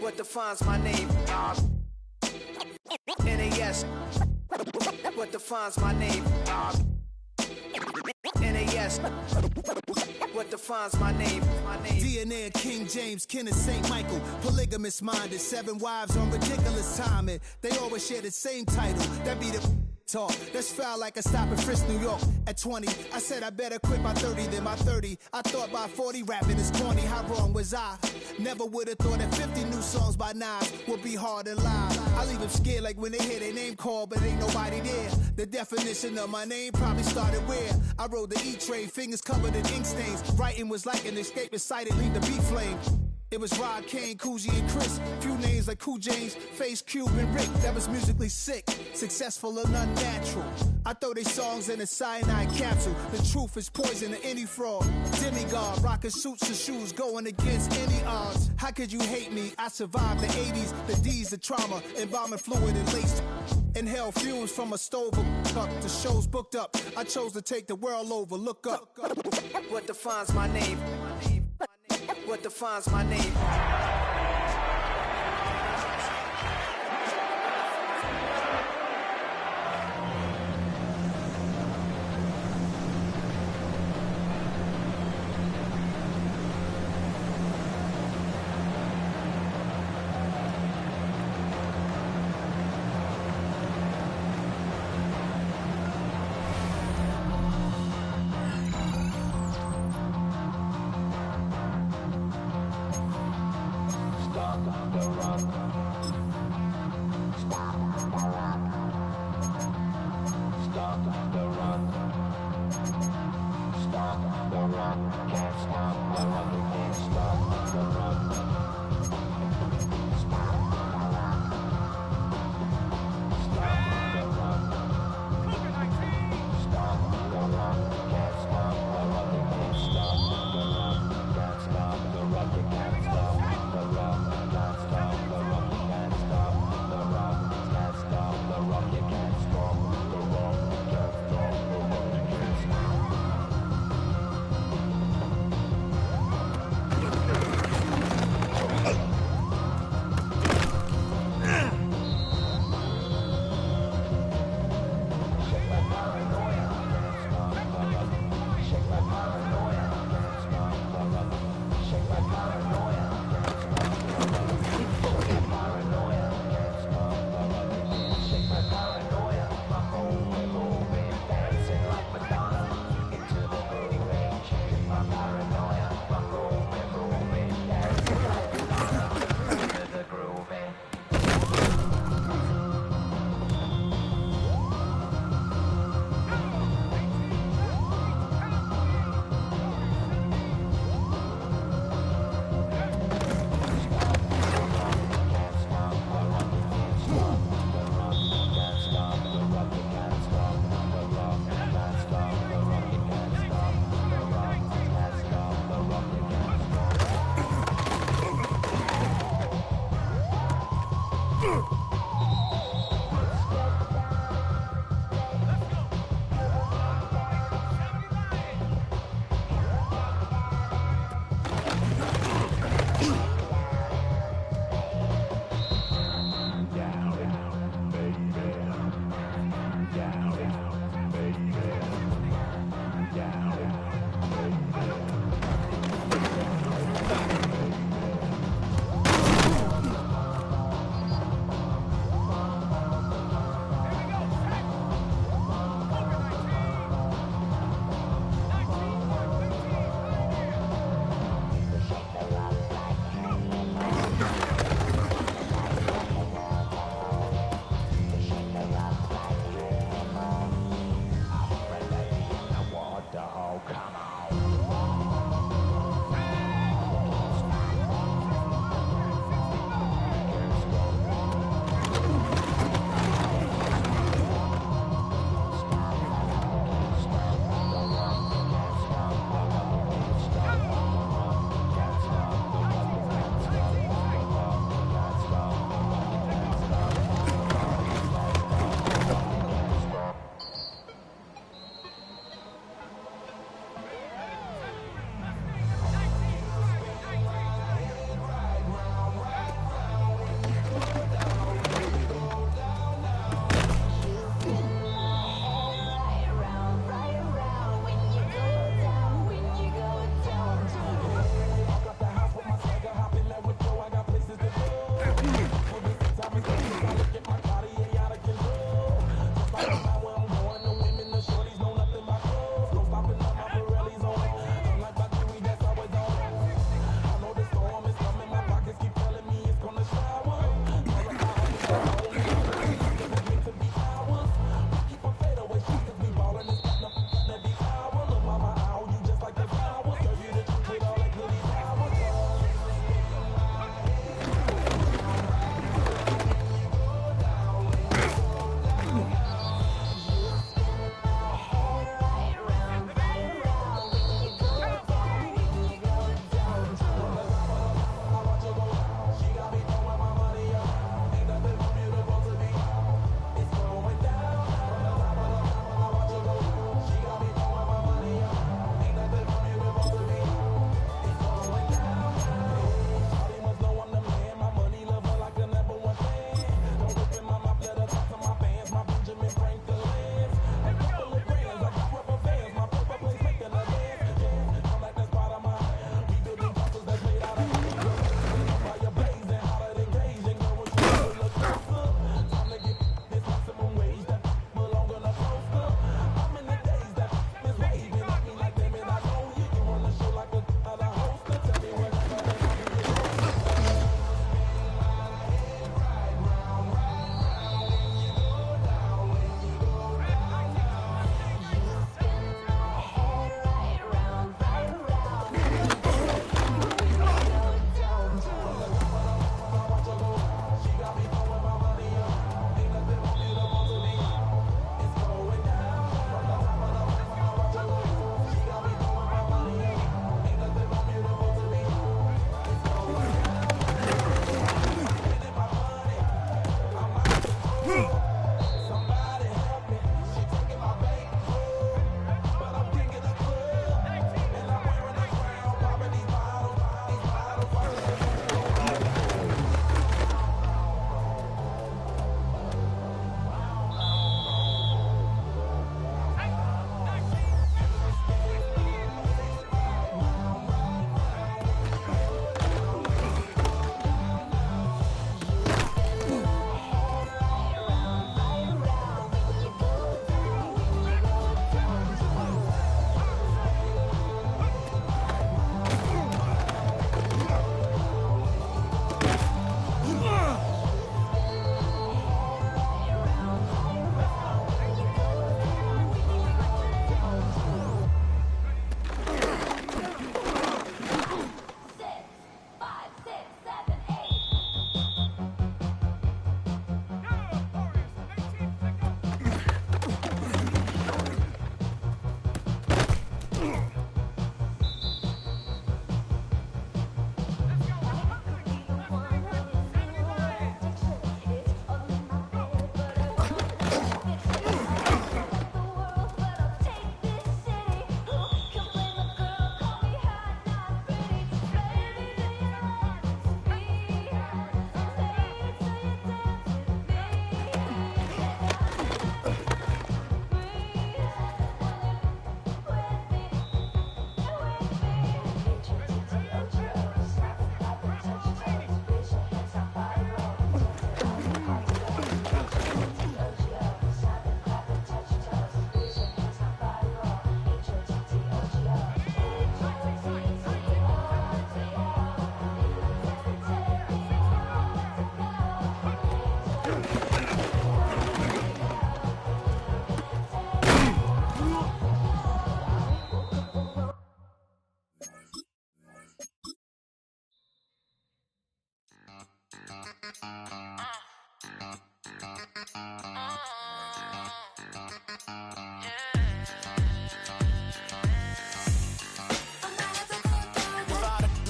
what defines my name? NAS, what defines my name? NAS, what defines my name? DNA of King James, kin of St. Michael. Polygamous minded, 7 wives on ridiculous timing. They always share the same title. That be the talk. That's foul like a stop in Frisk, New York. At 20, I said I better quit by 30 than by 30. I thought by 40 rapping is corny. How wrong was I? Never would have thought that 50 new songs by Nas would be hard and live. I leave them scared like when they hear their name called, but ain't nobody there. The definition of my name probably started where I rode the E-train, fingers covered in ink stains. Writing was like an escape inside it, leave the beat flame. It was Rod, Kane, Coogee, and Chris. Few names like Cool James, Face, Cube, and Rick. That was musically sick, successful and unnatural. I throw they songs in a cyanide capsule. The truth is poison to any fraud. Demigod, rocking suits and shoes, going against any odds. How could you hate me? I survived the 80s, the D's, the trauma, embalming fluid and lace. Inhale fumes from a stove up. The show's booked up. I chose to take the world over. Look up. What defines my name? What defines my name?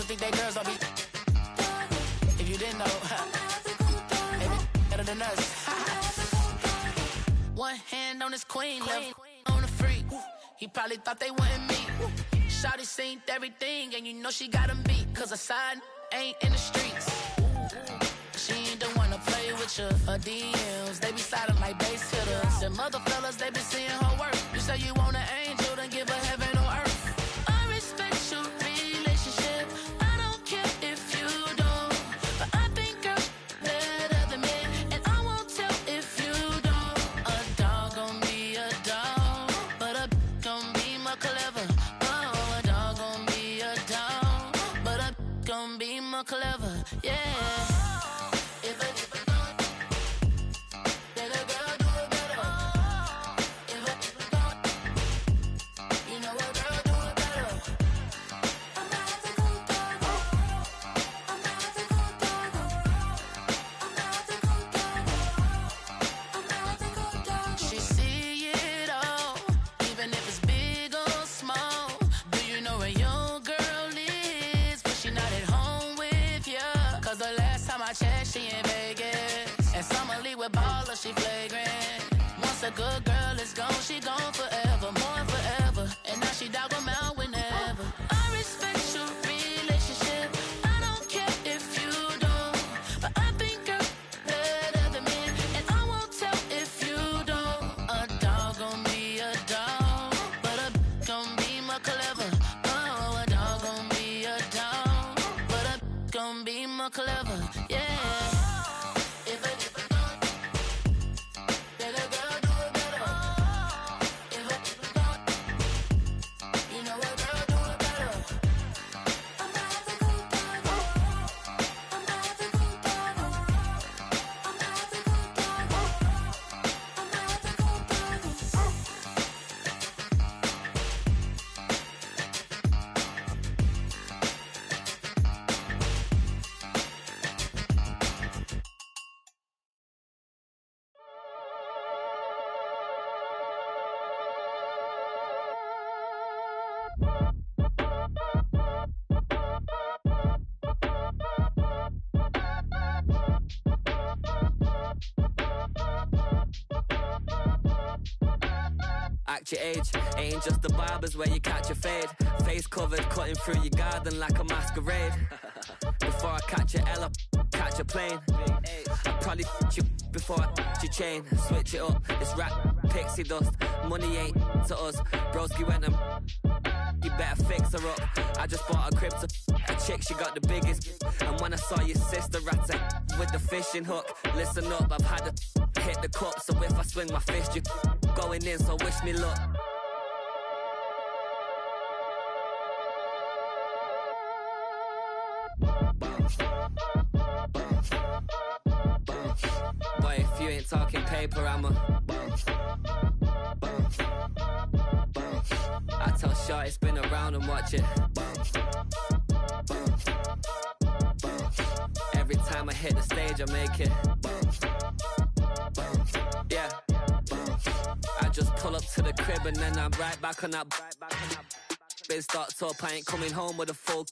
Think they girls, I'll be. If you didn't know, maybe better than us. One hand on his queen, left on the freak. He probably thought they wanted me. Shawty seen everything, and you know she got him beat. Cause her side ain't in the streets. She ain't the one to play with you. Her DMs, they be sliding like base hitters. And mother fellas, they be seeing her work. You say you want an angel, then give her heaven on earth. I respect your relationship. Clever, yeah. If a then a girl do it better. If a you know a girl do it better. I'm not the cool dog. I'm not the cool dog. I'm not the cool dog. I'm not the cool dog. She see it all, even if it's big or small. Do you know where your girl is? But she not at home. Cause the last time I checked, she in Vegas. And Summer Lee with baller, she flagrant. Once a good girl is gone, she gone forever, more forever. And now she dog 'em out whenever. I respect your relationship. I don't care if you don't. But I think you're better than me. And I won't tell if you don't. A dog gon' be a dog, but a gon' be more clever. Oh, a dog gon' be a dog, but a gon' be more clever, yeah. If a then a girl do it better. If a you know a girl do it better. I'm not the cool dog. I'm not the cool dog. I'm not the cool dog. I'm not the cool dog. Act your age, ain't just the barbers where you catch a fade. Face covered, cutting through your garden like a masquerade. Before I catch a L, catch a plane. I probably you before I your chain. Switch it up, it's rap, pixie dust. Money ain't to us. Broski went and you better fix her up. I just bought a crib to a chick, she got the biggest. And when I saw your sister rat with the fishing hook, listen up, I've had to hit the cup. So if I swing my fist, you going in, so wish me luck. Boy, if you ain't talking paper, I'm a I tell Shorty spin around and watch it. Every time I hit the stage, I make it. Yeah. I just pull up to the crib and then I'm right back on that. Been starts up, I ain't coming home with a full.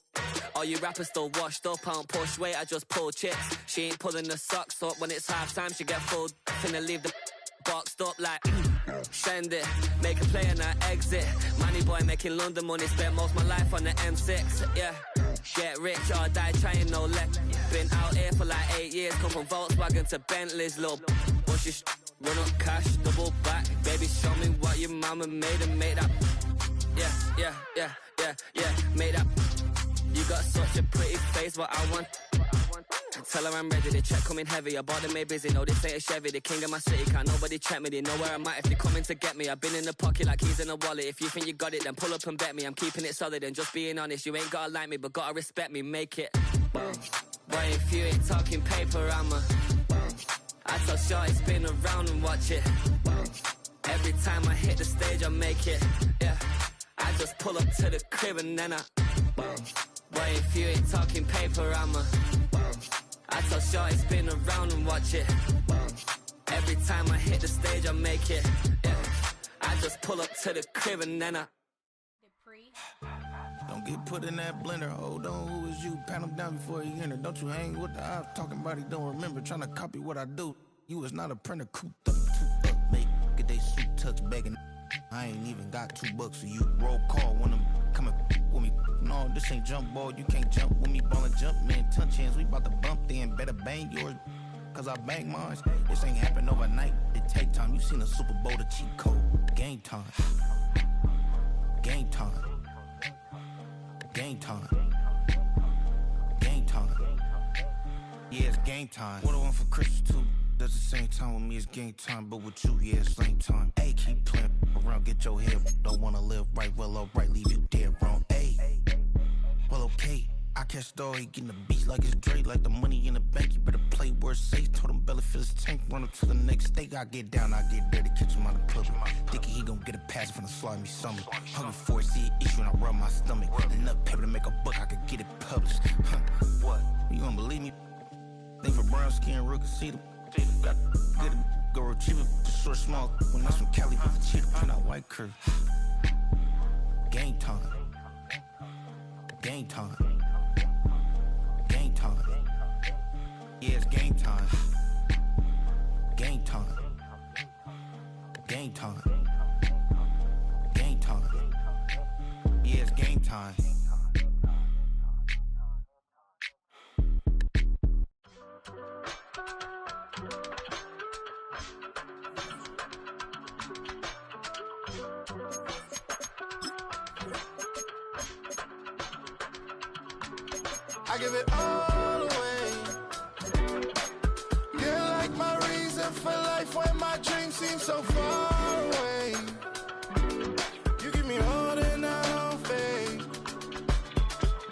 All you rappers still washed up, I don't push weight, I just pull chips. She ain't pulling the socks up when it's half time, she get full. Finna leave the boxed up like send it, make a play and I exit. Money boy making London money, spent most of my life on the M6. Yeah, get rich or die trying, no let. Been out here for like 8 years, come from Volkswagen to Bentley's, little bushy run up cash, double back. Baby, show me what your mama made and make that. Yeah, make that. You got such a pretty face, but I want. Tell her I'm ready, the check coming heavy. I bought them made busy, no this ain't a Chevy. The king of my city, can't nobody check me. They know where I'm at if they coming to get me. I've been in the pocket like keys in a wallet. If you think you got it, then pull up and bet me. I'm keeping it solid and just being honest. You ain't gotta like me, but gotta respect me, make it. Boy, if you ain't talking paper, I'm a I tell Shorty spin around and watch it. Every time I hit the stage, I make it. Yeah, I just pull up to the crib and then I Boy, if you ain't talking paper, I'm a I Tell Shorty spin around and watch it. Every time I hit the stage, I make it. Yeah. I just pull up to the crib and then I. Don't get put in that blender. Hold on, who is you? Pat him down before he enter. Don't you hang with the ops talking about he don't remember. Trying to copy what I do. You was not a printer, cooped up, toot up, make. Get they suit tucks begging. I ain't even got $2 for you. Roll call when I'm coming with me. No, this ain't jump ball. You can't jump with me. Ballin' jump, man. Touch hands. We bout to bump then. Better bang yours. Cause I bang mine. This ain't happen overnight. It take time. You seen a Super Bowl, the cheat code. Game time. Game time. Game time. Game time. Yeah, it's game time. What I want for Christmas too. Does the same time with me, it's game time. But with you, yeah, it's lame time. Hey, keep playing around, get your head. Don't wanna live right, well, alright, leave you dead wrong. Hey, well, okay. I catch the dog, he getting the beats like it's Dre, like the money in the bank. You better play where it's safe. Told him belly fill his tank, run up to the next steak. I get down, I get dirty, catch him on the club. Thinking he gon' get a pass from the slimy stomach. Hungry for it, see an issue and I rub my stomach. Enough paper to make a buck, I could get it published. Huh, what? You gonna believe me? Think for brown skin, real can see them. Got good, go retrieve it, just short, small. When that's from Cali, with the cheetah, print out white curve. Game time. Game time. Game time. Yeah, it's game time. Game time. Game time. Game time. Yeah, it's game time. I give it all away. You're like my reason for life when my dreams seem so far away. You give me all that I don't fade.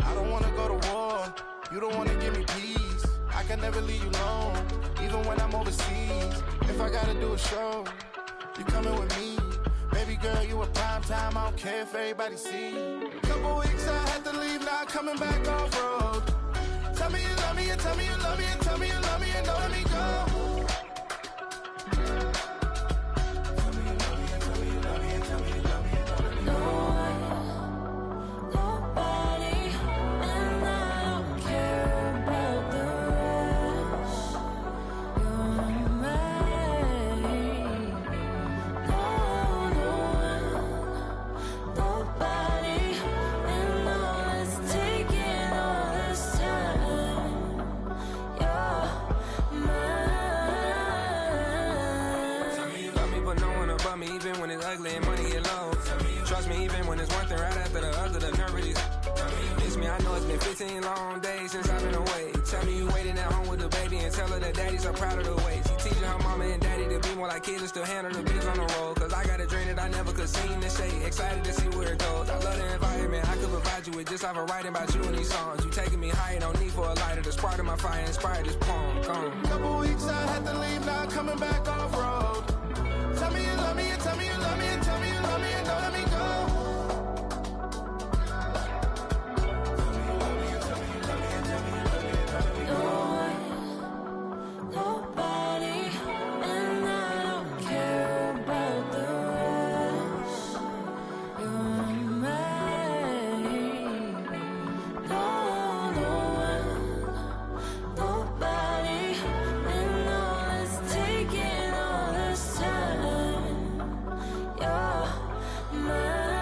I don't wanna go to war. You don't wanna give me peace. I can never leave you alone, even when I'm overseas. If I gotta do a show, you coming with me. Baby girl, you a prime time. I don't care if everybody see. Couple weeks I had to leave, now I'm coming back off road. Tell me you love me and tell me you love me and tell me you love me and don't let me go. Tell me you love me and tell me you love me and tell me you love me and don't let me go. Nobody, and I don't care about the rest. You're mine. No one, nobody, and all it's taking all this time. You're mine. Tell me you love me, but no one above me, even when it's ugly and money get low. Trust me, even when it's one thing right after the other, the nerve really. Miss me, I know it's been 15 long days since I've been away. Tell me you waiting at home with the baby and tell her that daddy's so proud of the way. She teaching her mama and daddy to be more like kids and still handle the biz on the road. Cause I got a dream that I never could sing and say. Excited to see where it goes. I love the environment. I could provide you with just like a writing about you in these songs. You taking me higher, no need for a lighter. The spark of my fire inspired this poem. Gone. Couple weeks I had to leave, now I'm coming back off road. Tell me you love me and tell me you love me and tell me you love me and don't let me go. Nobody, and I don't care about the rest. You're mine. No one, nobody, and all it's taking all this time. You're mine.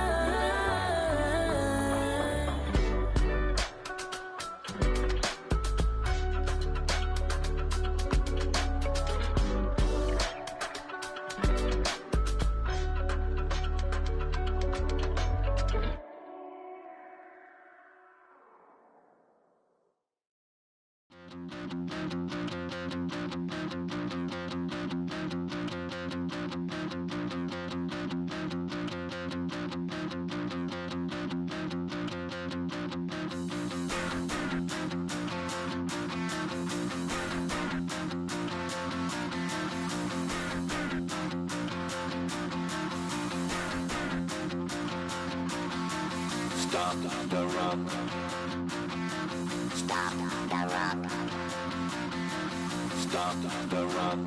Stop the rock. Stop the rock. stop the rock.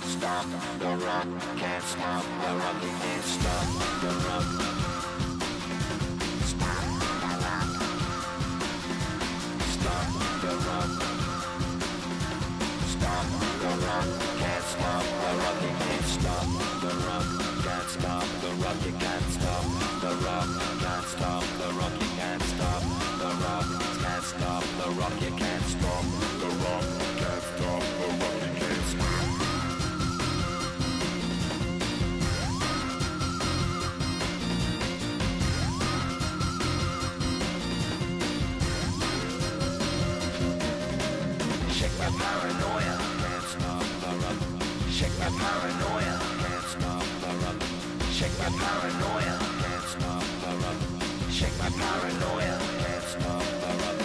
Stop the rock, can't stop the rock, you can't stop the rock. Stop the rock. Stop the rock. Stop the rock, can't stop the rock, you can't stop the rock. Can't stop the rock, you can't stop the rock. Can't stop the rock, you can't stop the rock. Can't stop the rock, you can't stop the rock. Can't stop the rock, you can't stop. Shake my paranoia, can't stop the rock. Shake my paranoia, can't stop the rock. Shake my paranoia, can't stop the rock. Shake my paranoia, can't stop the rock.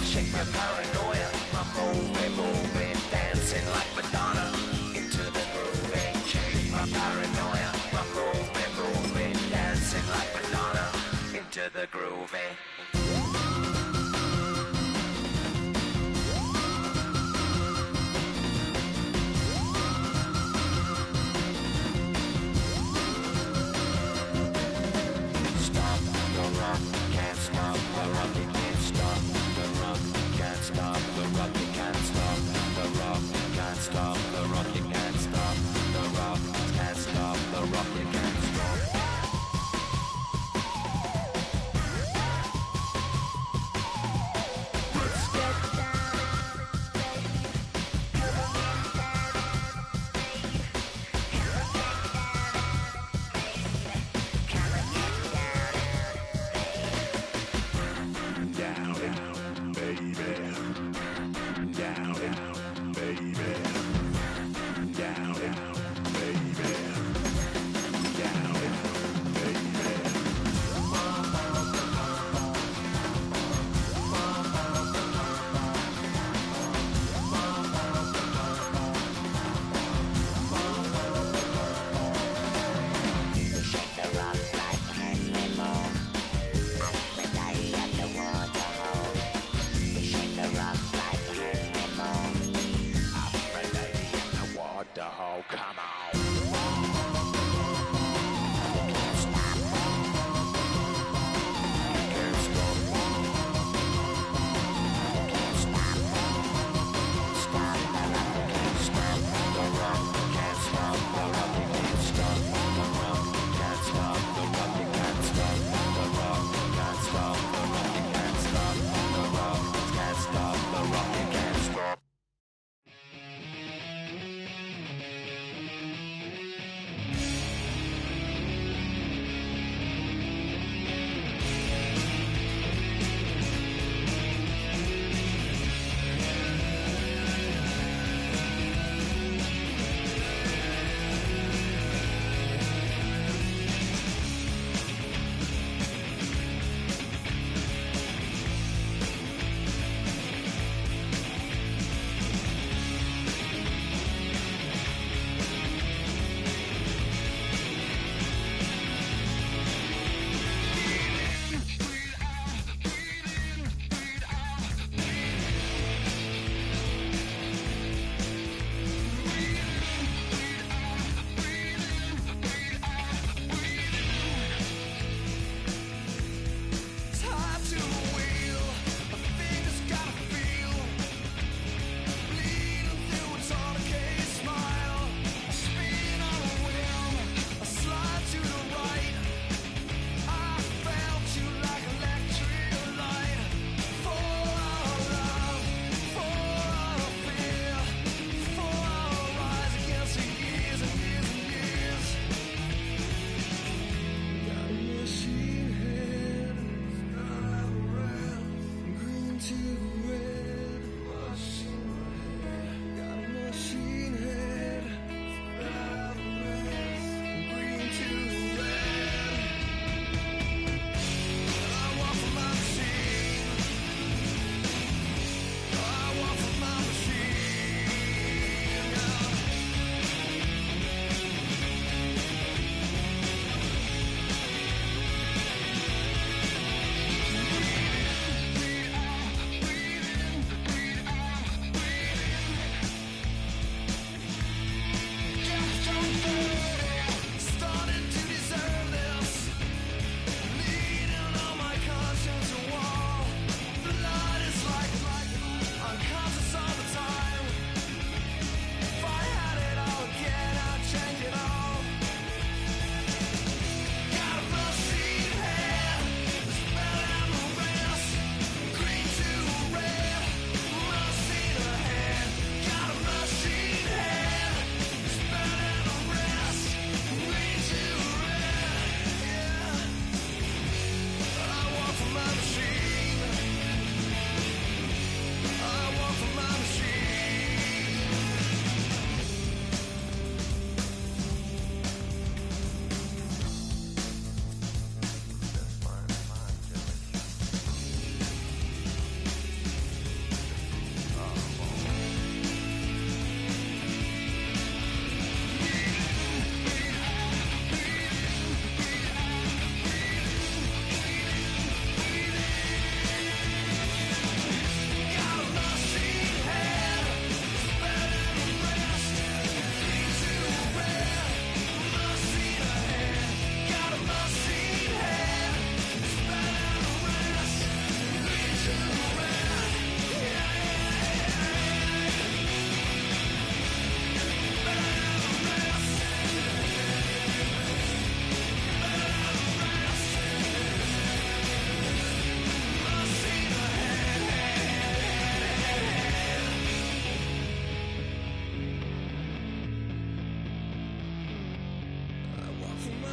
Shake my paranoia, I'm moving, dancing like Madonna into the groove. Shake my paranoia, I'm moving, dancing like Madonna into the groove. Stop the rock, can't stop the rock, you can't stop the rock, can't stop the rock, you can't stop the rock, can't stop the rock, you can't stop the rock, can't stop the rock, you can't stop.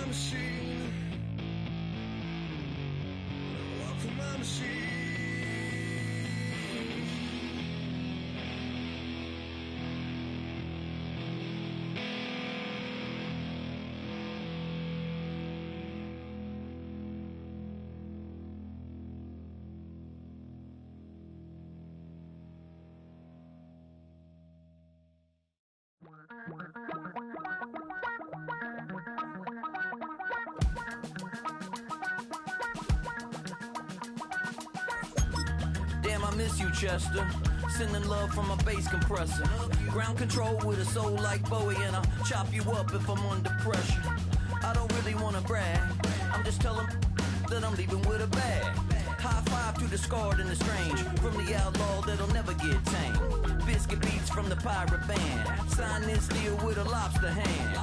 my machine. Walk on my machine. Damn, I miss you, Chester. Sending love from a bass compressor. Ground control with a soul like Bowie, and I'll chop you up if I'm under pressure. I don't really wanna brag. I'm just telling that I'm leaving with a bag. High five to the scarred and the strange. From the outlaw that'll never get tamed. Biscuit beats from the pirate band. Sign this deal with a lobster hand.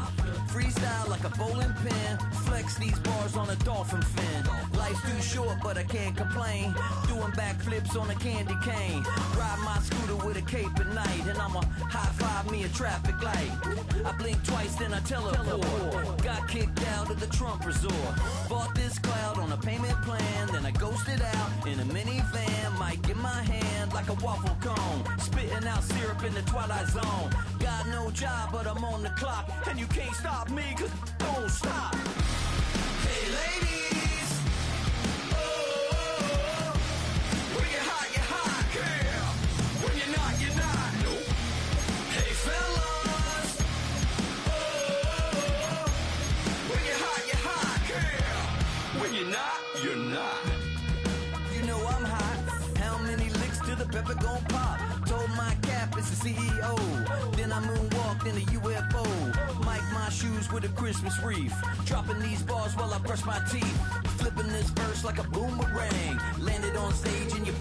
Freestyle like a bowling pin. Flex these bars on a dolphin fin. Life's too short, but I can't complain. Doing backflips on a candy cane. Ride my scooter with a cape at night. And I'ma high five me a traffic light. I blink twice, then I teleport. Got kicked out of the Trump resort. Bought this cloud on a payment plan. Then I ghosted out in a minivan. Mic in my hand like a waffle cone. Spitting out syrup in the twilight zone. Got no job, but I'm on the clock. And you can't stop me, cause don't stop. Hey ladies, oh, when you're hot, girl. When you're not, nope. Hey fellas, oh, when you're hot, girl. When you're not. You know I'm hot. How many licks till the pepper gon' pop? Told my cap it's the CEO. Then I moonwalked in a UFO. Mic my shoes with a Christmas wreath. Dropping these bars while I brush my teeth. Flipping this verse like a boomerang. Landed on stage in your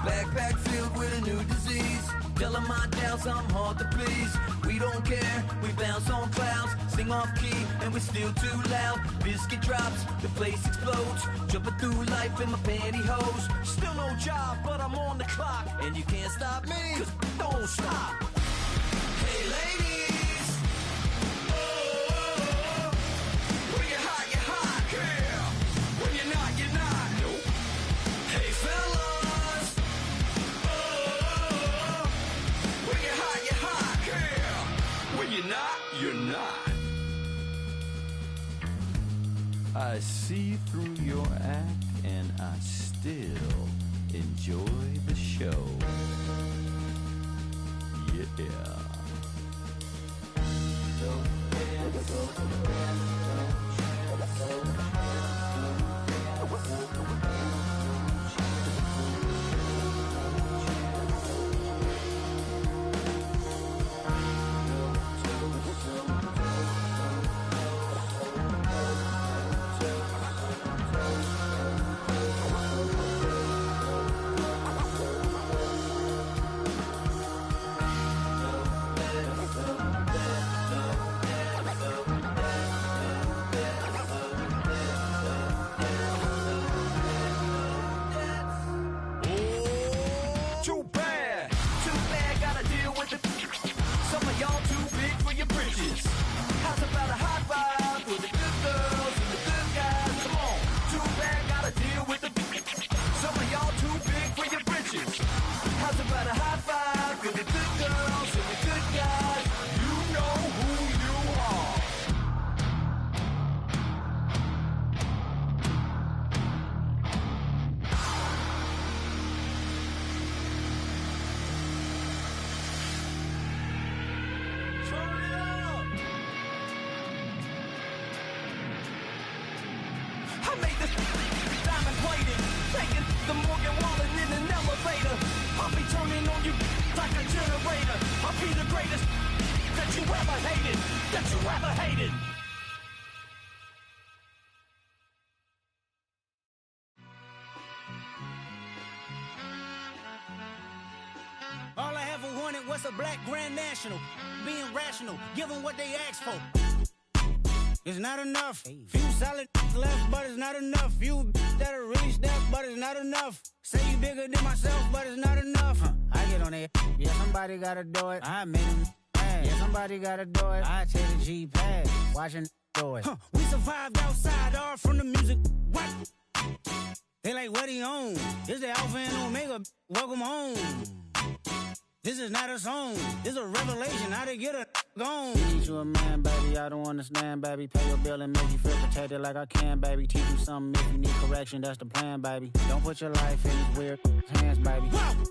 backpack filled with a new disease. Telling my doubts I'm hard to please. We don't care, we bounce on clouds. Sing off key and we're still too loud. Biscuit drops, the place explodes. Jumping through life in my pantyhose. Still no job, but I'm on the clock. And you can't stop me, cause don't stop. Hey ladies, oh, when you're hot, girl. When you're not, nope. Hey fellas, oh, when you're hot, girl. When you're not. I see through your act and I still enjoy the show. Yeah. All I ever wanted was a black grand national. Being rational, give them what they ask for. It's not enough. Few solid left, but it's not enough. Few that are really step, but it's not enough. Say you bigger than myself, but it's not enough. I get on it. Yeah, somebody gotta do it. I made him. Yeah, somebody gotta do it. I take the G pad. Watching do it. We survived outside, all from the music. What? They like, what he on? This the Alpha and Omega. Welcome home. This is not a song. This is a revelation. How to get a gone. Need you a man, baby. I don't understand, baby. Pay your bill and make you feel protected like I can, baby. Teach you something if you need correction. That's the plan, baby. Don't put your life in these weird hands, baby. Whoa!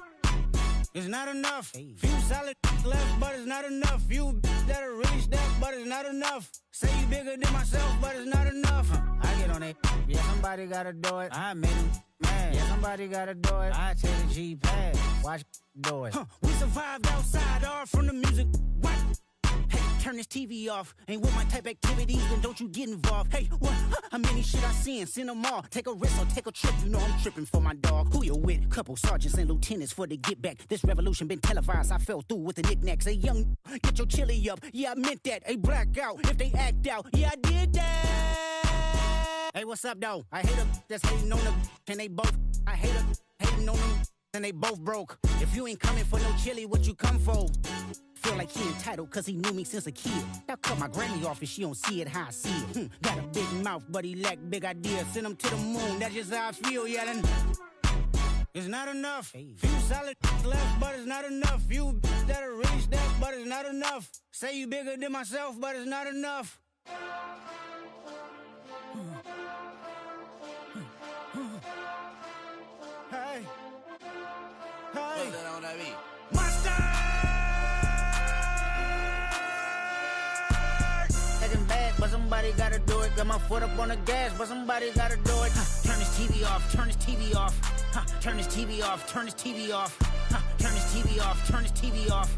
It's not enough. Few solid left, but it's not enough. Few that are really stacked, but it's not enough. Say you bigger than myself, but it's not enough. I get on it. Yeah, somebody gotta do it. I made him mad. Yeah, somebody gotta do it. I take the G-pad. Watch do it. We survived outside, all from the music. What? Hey, turn this TV off. Ain't with my type activities, then don't you get involved. Hey, what? How many shit I seen? Send them all. Take a risk or take a trip. You know I'm tripping for my dog. Who you with? Couple sergeants and lieutenants for the get back. This revolution been televised. I fell through with the knickknacks. Hey, young, get your chili up. Yeah, I meant that. Hey, black out if they act out. Yeah, I did that. Hey, what's up, though? I hate them that's hating on them, and they both. I hate them hating on them, and they both broke. If you ain't coming for no chili, what you come for? Feel like he entitled cause he knew me since a kid. I cut my granny off and she don't see it how I see it. Got a big mouth but he lack big ideas. Send him to the moon, that's just how I feel yelling. It's not enough. Few solid left but it's not enough. Few that are really stacked but it's not enough. Say you bigger than myself but it's not enough. Hey. Hey. Master! But somebody gotta do it. Got my foot up on the gas, but somebody gotta do it. Turn this TV off, turn this TV off. Turn this TV off, turn this TV off. Turn this TV off, turn this TV off.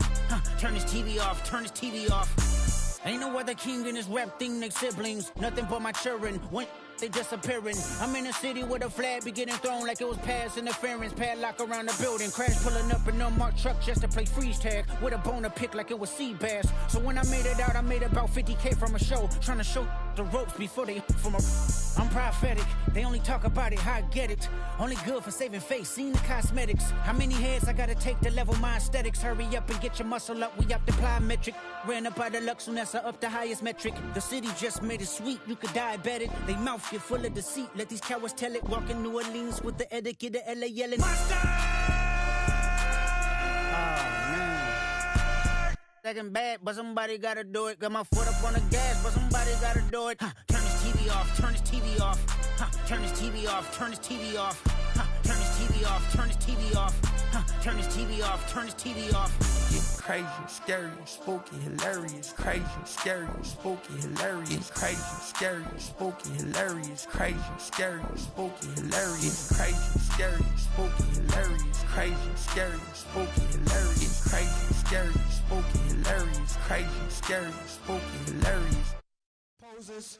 Turn this TV off, turn this TV off. Ain't no other king in this rap thing, they siblings. Nothing but my children. When they disappearing. I'm in a city with a flag be getting thrown like it was past interference. Padlock around the building. Crash pulling up an unmarked truck just to play freeze tag. With a bone to pick like it was sea bass. So when I made it out, I made about 50K from a show. Trying to show the ropes before they from a... I'm prophetic. They only talk about it, how I get it. Only good for saving face, seen the cosmetics. How many heads I gotta take to level my aesthetics? Hurry up and get your muscle up, we up the plyometric. Ran up out of luck, soon as I up the highest metric. The city just made it sweet, you could diabetic. They mouth get full of deceit, let these cowards tell it. Walk in New Orleans with the etiquette of LA yelling. Monster! Oh, man. Second bad, but somebody gotta do it. Got my foot up on the gas, but somebody gotta do it. Turn this TV off, turn this TV off. Turn this TV off, turn this TV off. Turn this TV off, turn this TV off. Turn this TV off, turn this TV off. Crazy, scary, spooky, hilarious. Crazy, scary, spooky, hilarious. Crazy, scary, spooky, hilarious. Crazy, scary, spooky, hilarious. Crazy, scary, spooky, hilarious. Crazy, scary, spooky, hilarious. Crazy, scary, spooky, hilarious. Crazy, scary, spooky, hilarious. Poses.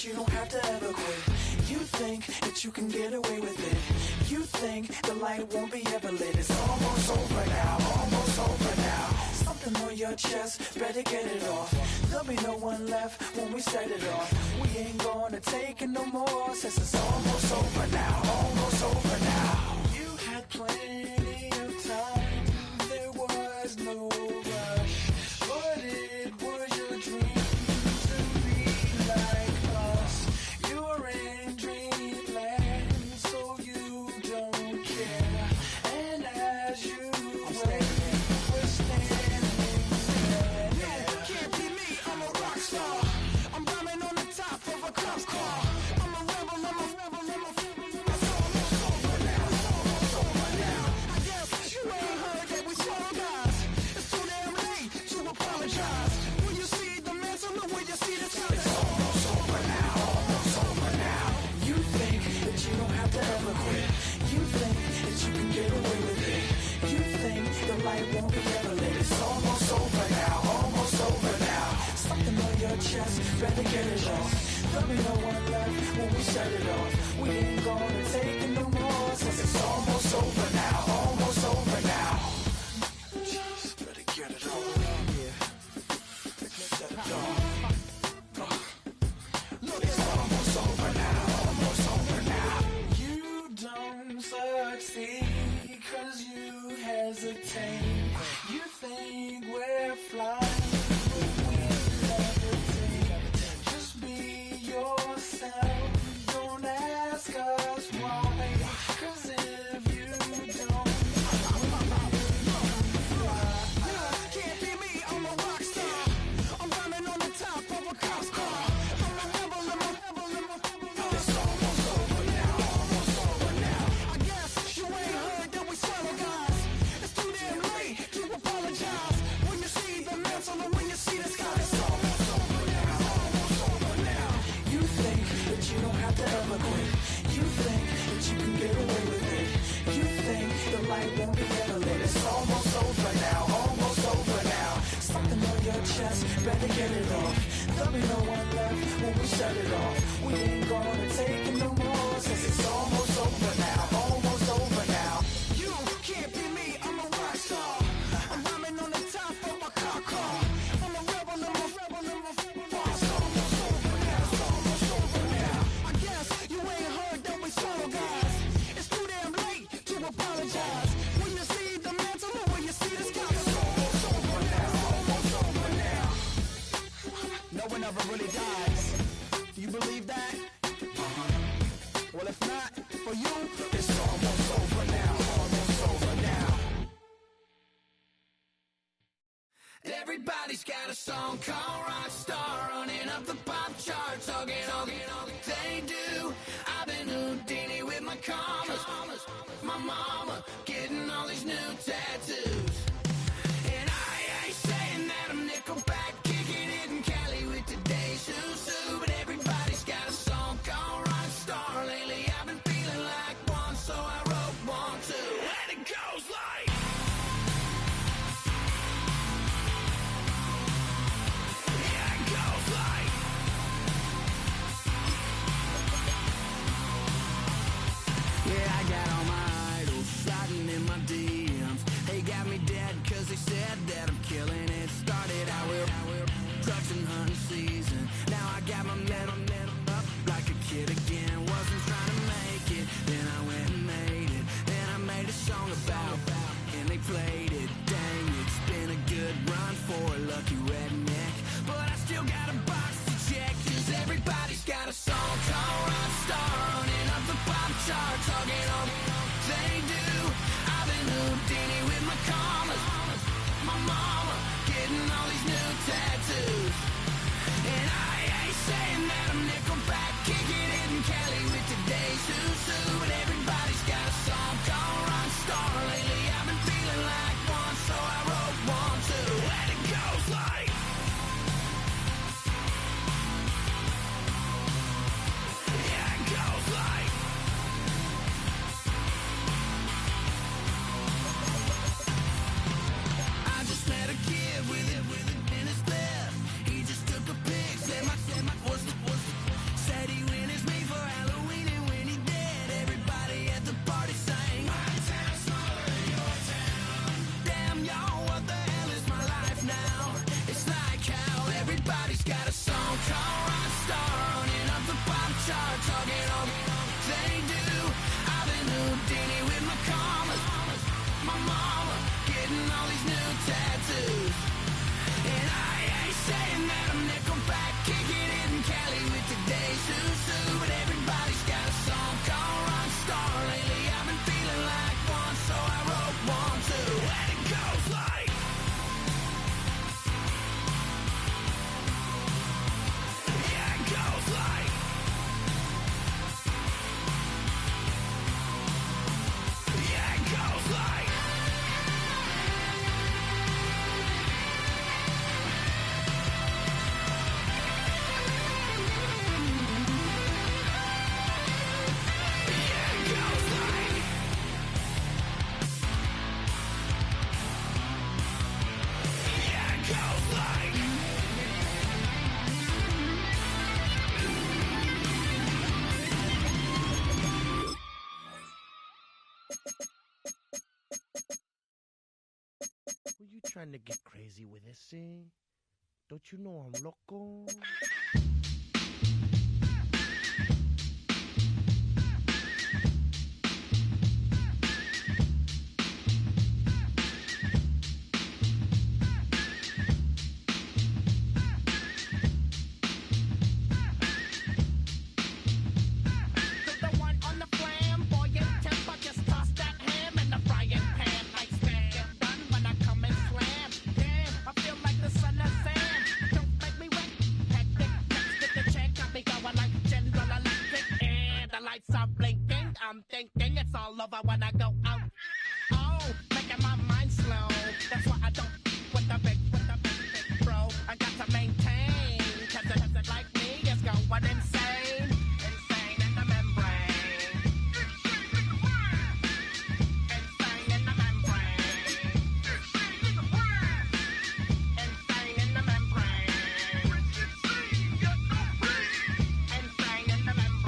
You don't have to ever quit. You think that you can get away with it. You think the light won't be ever lit. It's almost over now, almost over now. Something on your chest, better get it off. There'll be no one left when we set it off. We ain't gonna take it no more since it's almost over now, almost over now. You had plenty of time, there was no rush, but it was your dream. You're in dreamland, so you don't care. one left when we shut it off. We ain't gonna take it no more, since it's almost over now, almost over now. Just better get it on. Yeah. Shut it off. Look, it's almost over now, almost over now. You don't succeed, cause you hesitate. You think we're flying, but we levitate. Just be yourself, don't ask us why. Cause if you don't, can't be me, I'm a rock star. I'm running on the top of a cop's car. I'm a rebel, I'm a rebel, I'm a rebel. It's almost over now, almost over now. I guess you ain't heard that we swallow guys. It's too damn late to apologize. When you see the mantle and when you see the sky, it's almost over now, almost over now. You think that you don't have to ever quit. You think that you can get away with it. You think the light won't be ever lit. It's almost over now, almost over now. Something on your chest, better get it off. There'll be no one left when we shut it off. We ain't gonna take it no more, since it's almost over now, almost over now. You can't be me, I'm a rock star. I'm rhyming on the top of my car. I'm a rebel, I'm a rebel, I'm a rebel. It's almost over now, it's almost over now. I guess you ain't heard that we swallow guys. It's too damn late to apologize. When you see the mantle or when you see the sky, it's almost over now, almost over now. No one ever really dies. You believe that? Well, if not, for you, it's almost over now, almost over now. Everybody's got a song called Rockstar, running up the pop charts, all they do. I've been Houdini with my commas, my mama getting all these new tattoos. And I ain't saying that I'm Nickelback, kicking it in Cali with today's Susu, but everybody's got a song called Rockstar. Lately I've been feeling like one, so I wrote one too. And it goes like, yeah, it goes like, trying to get crazy with this thing. Don't you know I'm loco? I'm thinking it's all over when I go out. Oh, making my mind slow. That's why I don't with the big bro. I got to maintain. Cause it like me is going insane. Insane in the membrane. Insane in the membrane. Insane in the membrane. Insane in the membrane.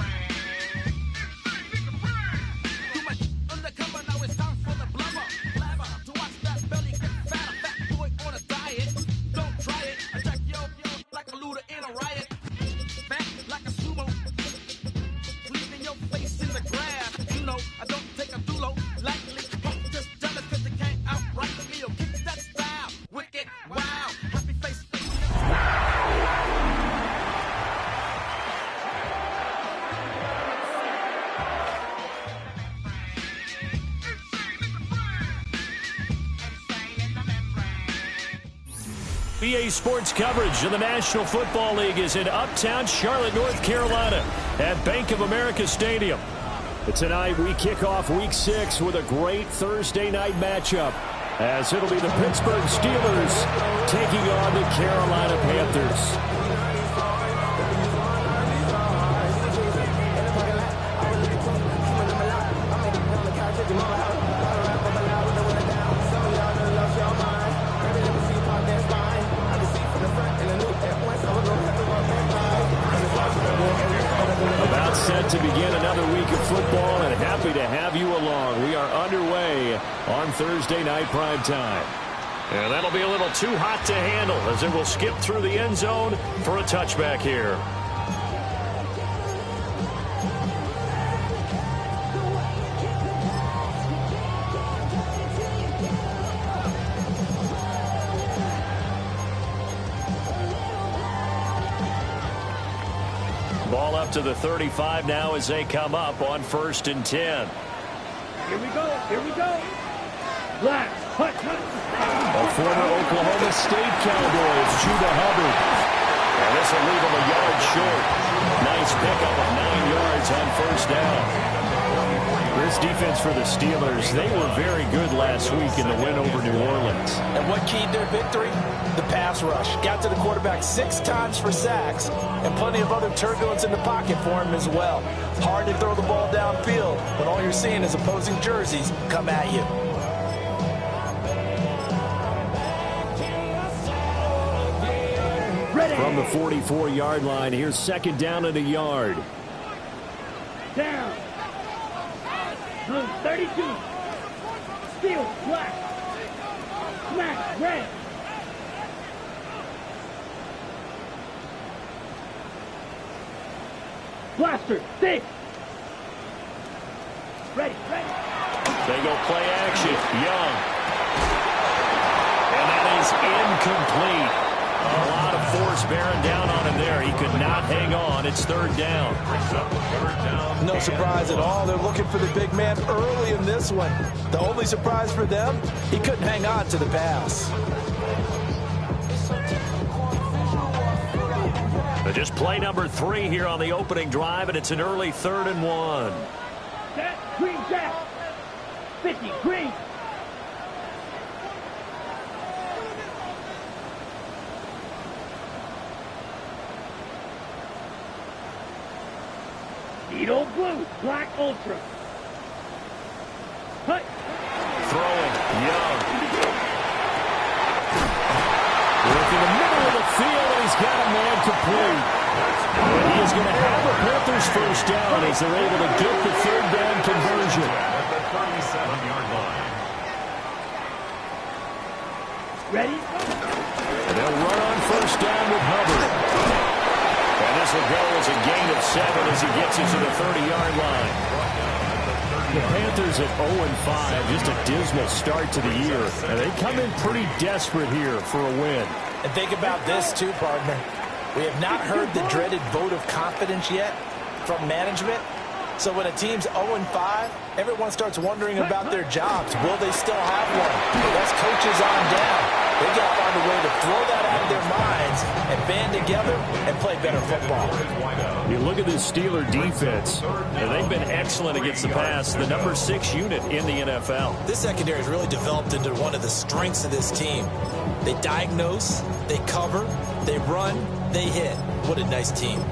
Undercover, now it's time for the blubber. Blabber, to watch that belly get fat. A fat boy on a diet. Don't try it. I jack yo like a looter in a riot. Back like a sumo. Leaving your face in the grass. You know, I don't take a dulo lightly. Just jealous cause you can't outright me or kick that style. Wicked, wow. Happy face. BA Sports coverage of the National Football League is in uptown Charlotte, North Carolina at Bank of America Stadium. But tonight we kick off Week 6 with a great Thursday night matchup as it'll be the Pittsburgh Steelers taking on the Carolina Panthers. About set to begin another week of football, and happy to have you along. We are underway on Thursday night primetime. And that'll be a little too hot to handle as it will skip through the end zone for a touchback here. Ball up to the 35 now as they come up on 1st and 10. Here we go. Here we go. Black. Hut, hut. A former Oklahoma State Cowboy is Judah Hubbard. And this will leave him a yard short. Nice pickup of 9 yards on 1st down. This defense for the Steelers, they were very good last week in the win over New Orleans. And what keyed their victory? The pass rush. Got to the quarterback 6 times for sacks, and plenty of other turbulence in the pocket for him as well. Hard to throw the ball downfield when all you're seeing is opposing jerseys come at you. From the 44-yard line, here's 2nd down and a yard. Down. Blue 32. Steel black. Smack red. Blaster 6. Ready, ready. They go play action. Young. And that is incomplete. A lot of force bearing down on him there. He could not hang on. It's 3rd down. No surprise at all. They're looking for the big man early in this one. The only surprise for them, he couldn't hang on to the pass. But just play number 3 here on the opening drive, and it's an early 3rd and 1. Jack, green jack. 50, green. Needle blue, black ultra. Hut. Throwing, Young. Work in the middle of the field, and he's got a man complete. And he is going to have a Panthers 1st down as they're able to get the 3rd down conversion. At the 37-yard line. Ready? And they'll run on first down with Hubbard. And this will go as a gain of 7 as he gets into the 30-yard line. The Panthers at 0-5, just a dismal start to the year. And they come in pretty desperate here for a win. And think about this too, partner. We have not heard the dreaded vote of confidence yet from management. So when a team's 0-5, everyone starts wondering about their jobs. Will they still have one? Well, that's coaches on down. They got to find a way to throw that out of their minds and band together and play better football. You look at this Steeler defense, and they've been excellent against the pass, the number 6 unit in the NFL. This secondary has really developed into one of the strengths of this team. They diagnose, they cover, they run, they hit. What a nice team.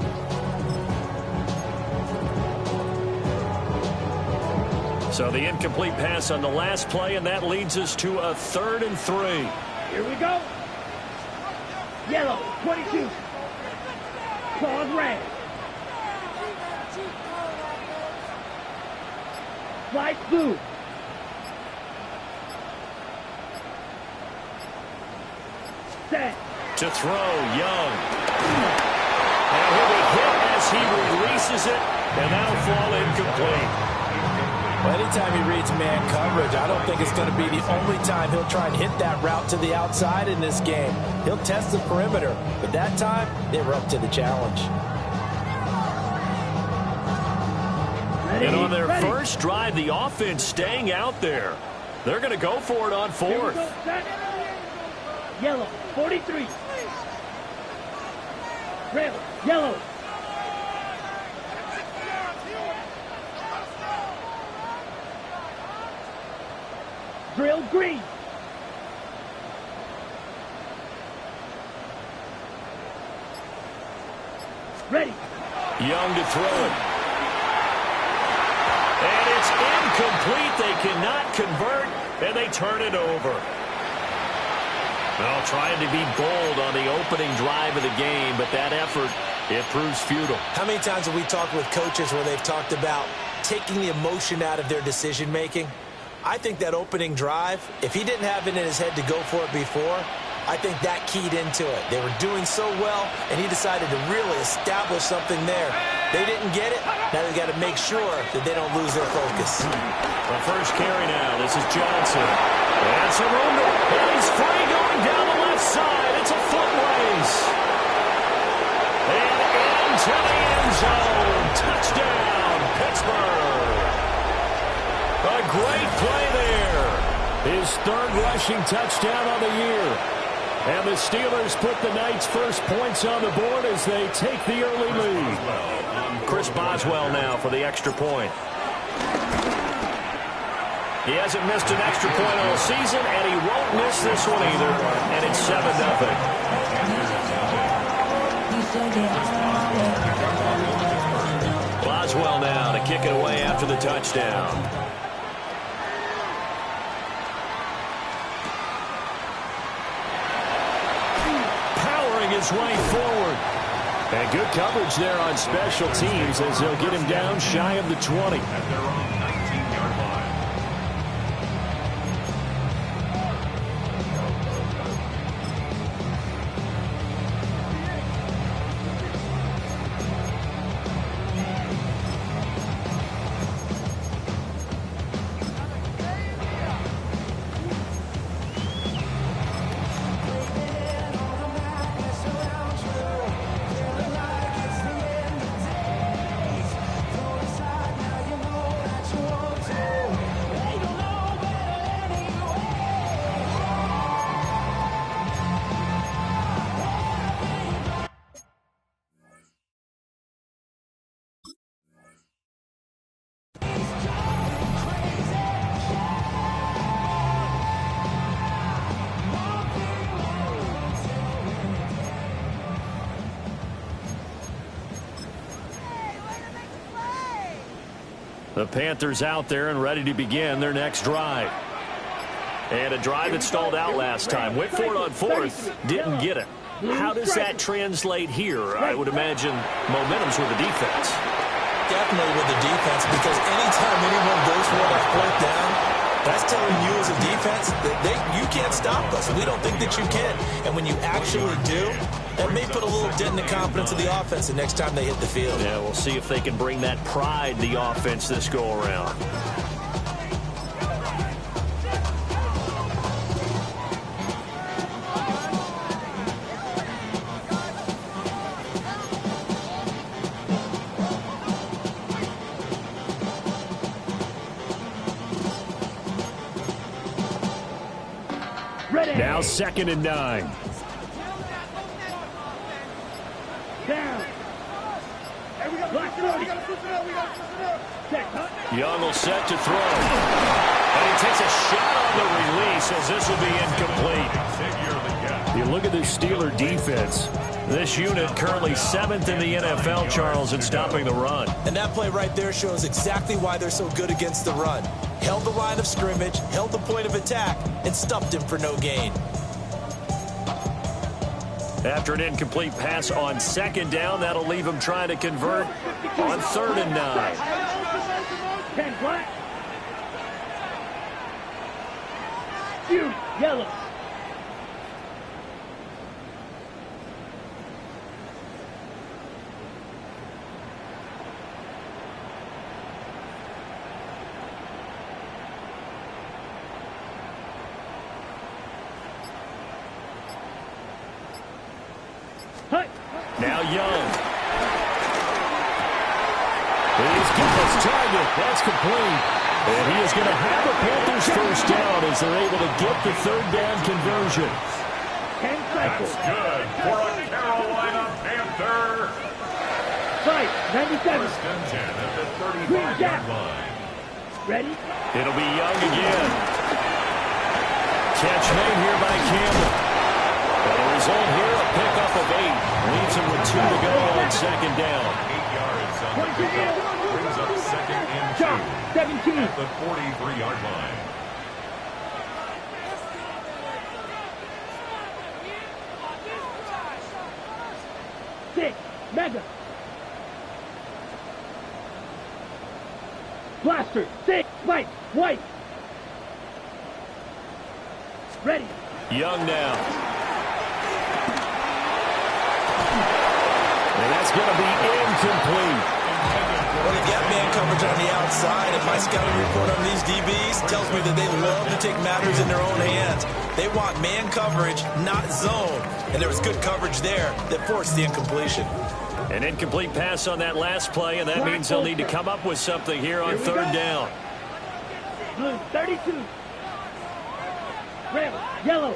So the incomplete pass on the last play, and that leads us to a 3rd and 3. Here we go. Yellow, 22. Claws red. Flight blue. Set. To throw, Young. And he'll be hit as he releases it, and that'll fall incomplete. Well, anytime he reads man coverage, I don't think it's going to be the only time he'll try and hit that route to the outside in this game. He'll test the perimeter, but that time, they were up to the challenge. And on their first drive, the offense staying out there. They're going to go for it on 4th. Yellow, 43. Red, yellow. Drill green. Ready. Young to throw it. And it's incomplete. They cannot convert, and they turn it over. Well, trying to be bold on the opening drive of the game, but that effort, it proves futile. How many times have we talked with coaches where they've talked about taking the emotion out of their decision-making? I think that opening drive, if he didn't have it in his head to go for it before, I think that keyed into it. They were doing so well, and he decided to really establish something there. They didn't get it. Now they've got to make sure that they don't lose their focus. The first carry now. This is Johnson. And Sarunda. And he's free going down the left side. It's a foot race. And into the end zone. Touchdown, Pittsburgh. A great play there. His 3rd rushing touchdown on the year. And the Steelers put the Knights' first points on the board as they take the early lead. Chris Boswell now for the extra point. He hasn't missed an extra point all season, and he won't miss this one either. And it's 7-0. Boswell now to kick it away after the touchdown. His way forward. And good coverage there on special teams as they'll get him down shy of the 20. At their own 19-yard line. The Panthers out there and ready to begin their next drive. And a drive that stalled out last time. Went for it on 4th, didn't get it. How does that translate here? I would imagine momentum's with the defense. Definitely with the defense, because anytime anyone goes for it on 4th down, That's telling you as a defense that you can't stop us. We don't think that you can. And when you actually do, that may put a little dent in the confidence of the offense the next time they hit the field. Yeah, we'll see if they can bring that pride, the offense, this go-around. Now 2nd and 9. Down. Hey, we got to switch it up. We got to switch it up. We got to switch it up. Young will set to throw. And he takes a shot on the release as this will be incomplete. You look at the Steeler defense. This unit currently 7th in the NFL, Charles, in stopping the run. And that play right there shows exactly why they're so good against the run. Held the line of scrimmage, held the point of attack, and stuffed him for no gain. After an incomplete pass on 2nd down, that'll leave him trying to convert on 3rd and 9. 10 black. You yellow. Now Young. He's got his target. That's complete. And he is going to have the Panthers first down as they're able to get the 3rd down conversion. 10 cycles. That's good for a Carolina Panther. Fight, 97. First and 10 at the 35-yard line. Ready? It'll be Young again. Catch made here by Campbell. And the result here, a pickup of 8. Leaves him with 2 to go on 2nd down. 8 yards on the pickup. Brings up 2nd and 2. 17. At the 43-yard line. Six. Mega. Blaster. 6. Spike. White. Ready. Young now. And that's going to be incomplete. Well, they got man coverage on the outside, and my scouting report on these DBs tells me that they love to take matters in their own hands. They want man coverage, not zone. And there was good coverage there that forced the incompletion. An incomplete pass on that last play, and that means they'll need to come up with something here on 3rd down. Blue, 32. Red, yellow.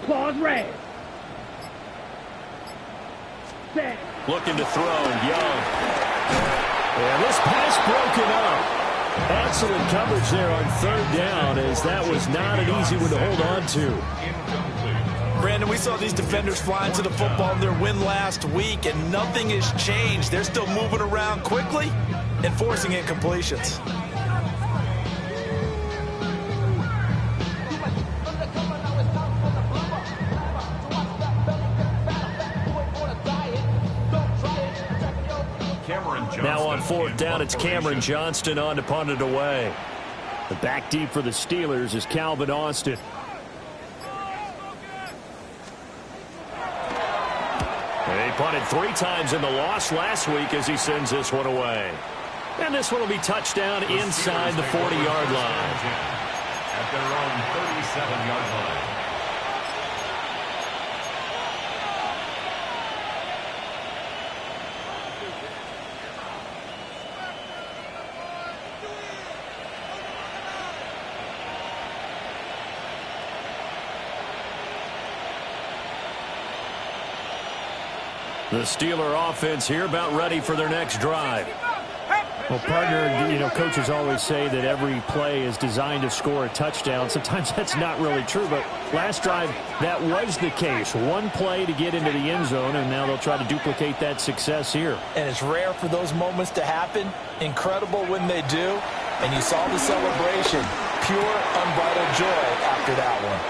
Claws red. Set. Looking to throw, Young. And this pass broken up. Excellent coverage there on 3rd down, as that was not an easy one to hold on to. Brandon, we saw these defenders flying to the football in their win last week, and nothing has changed. They're still moving around quickly and forcing incompletions. Now on 4th down, it's Cameron Johnston on to punt it away. The back deep for the Steelers is Calvin Austin. And he punted 3 times in the loss last week as he sends this one away. And this one will be touchdown inside the 40-yard line. At their own 37-yard line. The Steeler offense here about ready for their next drive. Well, partner, coaches always say that every play is designed to score a touchdown. Sometimes that's not really true, but last drive, that was the case. One play to get into the end zone, and now they'll try to duplicate that success here. And it's rare for those moments to happen. Incredible when they do. And you saw the celebration pure, unbridled joy after that one.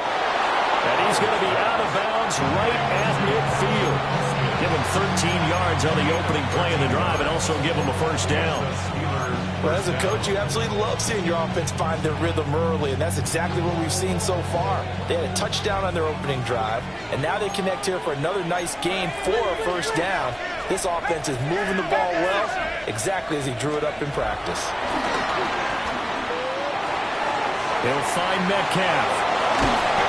And he's going to be out of bounds right at midfield. Give him 13 yards on the opening play of the drive and also give him a first down. Well, as a coach, you absolutely love seeing your offense find their rhythm early, and that's exactly what we've seen so far. They had a touchdown on their opening drive, and now they connect here for another nice gain for a first down. This offense is moving the ball well, exactly as he drew it up in practice. He'll find Metcalf.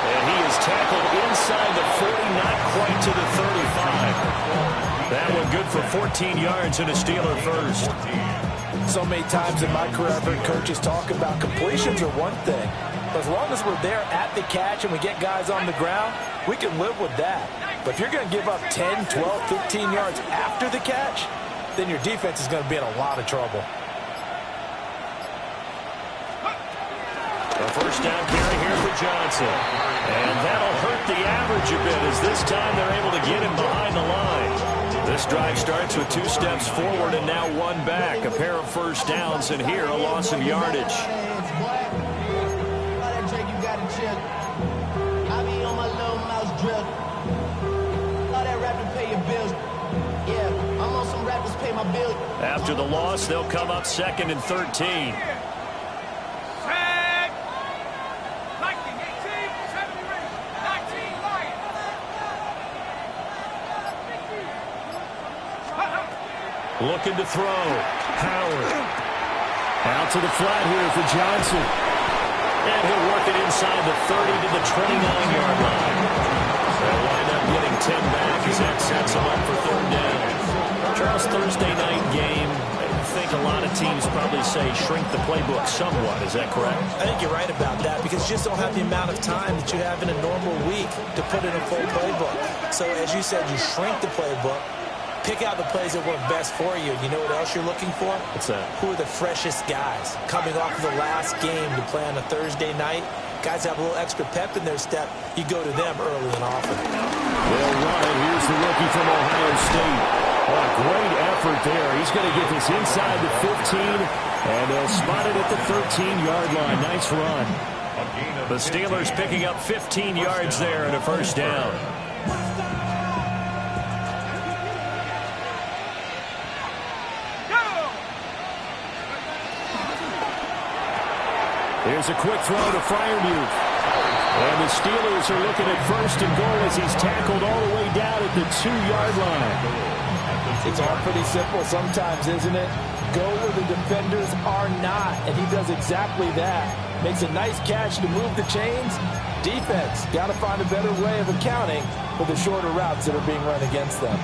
And he is tackled inside the 40, not quite to the 35. That one good for 14 yards and a Steeler first. So many times in my career, I've heard coaches talk about completions are one thing. But as long as we're there at the catch and we get guys on the ground, we can live with that. But if you're going to give up 10, 12, 15 yards after the catch, then your defense is going to be in a lot of trouble. A first down carry here for Johnson. And that'll hurt the average a bit as this time they're able to get him behind the line. This drive starts with 2 steps forward and now 1 back. A pair of first downs and here a loss of yardage. After the loss, they'll come up 2nd and 13. Looking to throw. Howard. Out to the flat here for Johnson. And he'll work it inside the 30 to the 29-yard line. They'll wind up getting 10 back as that sets them up for 3rd down. Charles, Thursday night game. I think a lot of teams probably say shrink the playbook somewhat. Is that correct? I think you're right about that because you just don't have the amount of time that you have in a normal week to put in a full playbook. So as you said, you shrink the playbook. Pick out the plays that work best for you. You know what else you're looking for? What's that? Who are the freshest guys coming off of the last game to play on a Thursday night? Guys have a little extra pep in their step. You go to them early and often. They'll run it. Here's the rookie from Ohio State. Oh, a great effort there. He's going to get this inside the 15, and they'll spot it at the 13-yard line. Nice run. The Steelers picking up 15 yards there and a first down. Here's a quick throw to Freiermuth. And the Steelers are looking at 1st and goal as he's tackled all the way down at the 2-yard line. It's all pretty simple sometimes, isn't it? Go where the defenders are not, and he does exactly that. Makes a nice catch to move the chains. Defense, got to find a better way of accounting for the shorter routes that are being run against them.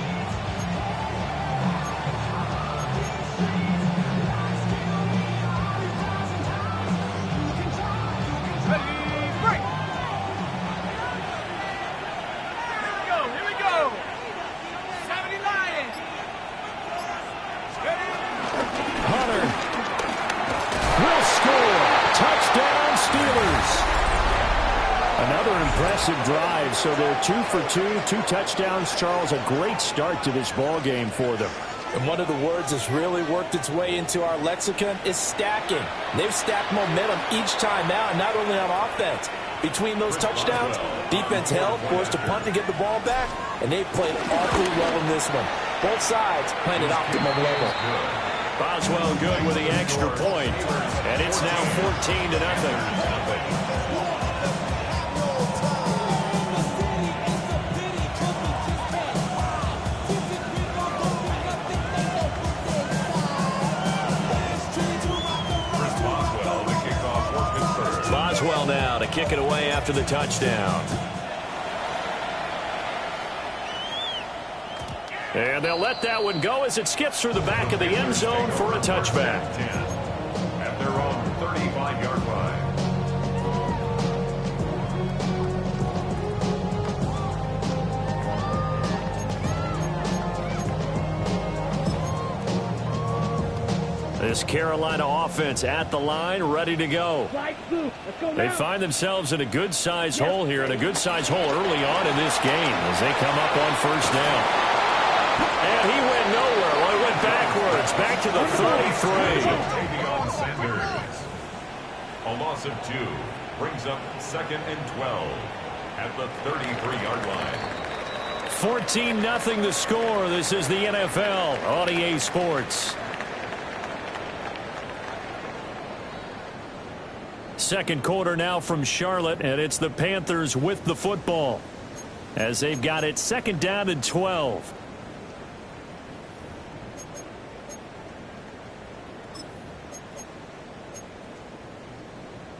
Drive, so they're 2 for 2, 2 touchdowns. Charles, a great start to this ball game for them. And one of the words that's really worked its way into our lexicon is stacking. They've stacked momentum each time now, and not only on offense. Between those touchdowns, defense held, forced to punt to get the ball back, and they played awfully well in this one. Both sides playing at optimum level. Boswell good with the extra point, and it's now 14-0. Boswell now to kick it away after the touchdown. And they'll let that one go as it skips through the back of the end zone for a touchback. At their own 35-yard line. This Carolina offense at the line, ready to go. They find themselves in a good-sized hole here, and a good-sized hole early on in this game as they come up on first down. And he went nowhere. Well, he went backwards, back to the 33. A loss of 2 brings up 2nd and 12 at the 33-yard line. 14-0 the score. This is the NFL on EA Sports. Second quarter now from Charlotte, and it's the Panthers with the football as they've got it 2nd down and 12.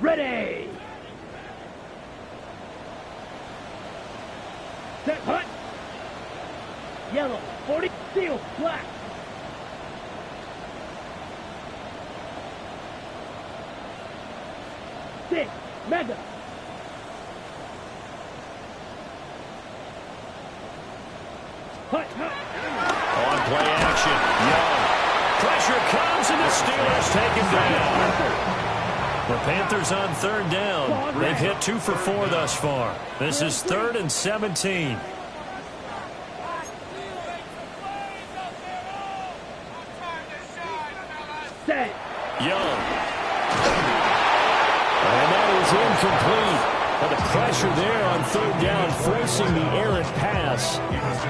Ready. Set, hut. Yellow, 40, steel, black. Six, mega. Hut, hut. On play action, Young. Pressure comes, and the Steelers take him down. The Panthers on 3rd down. They've hit 2 for 4 thus far. This is 3rd and 17. Set. Young. And that is incomplete. But the pressure there on 3rd down, forcing the errant pass.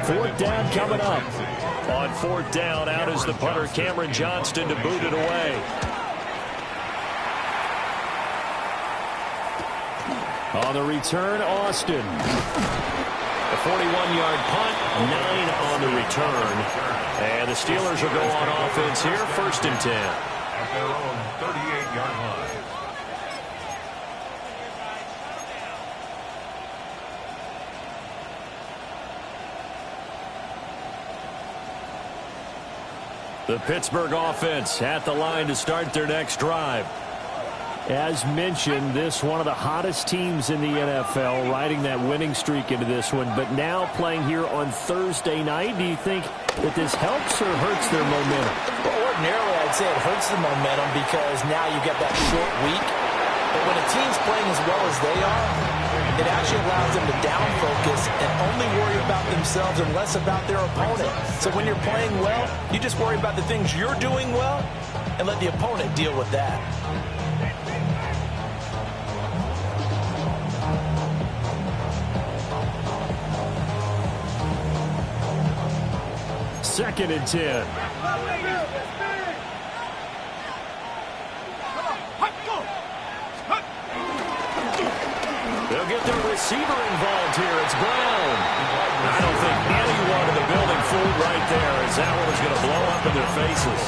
4th down coming up. On 4th down, out is the punter, Cameron Johnston, to boot it away. On the return, Austin. A 41-yard punt, 9 on the return. And the Steelers will go on offense here, 1st and 10. At their own 38-yard line. The Pittsburgh offense at the line to start their next drive. As mentioned, this one of the hottest teams in the NFL, riding that winning streak into this one, but now playing here on Thursday night. Do you think that this helps or hurts their momentum? Well, ordinarily, I'd say it hurts the momentum because now you get that short week. But when a team's playing as well as they are, it actually allows them to down focus and only worry about themselves and less about their opponent. So when you're playing well, you just worry about the things you're doing well and let the opponent deal with that. Second and 10. They'll get their receiver involved here. It's Brown. I don't think anyone in the building fooled right there as that one was going to blow up in their faces.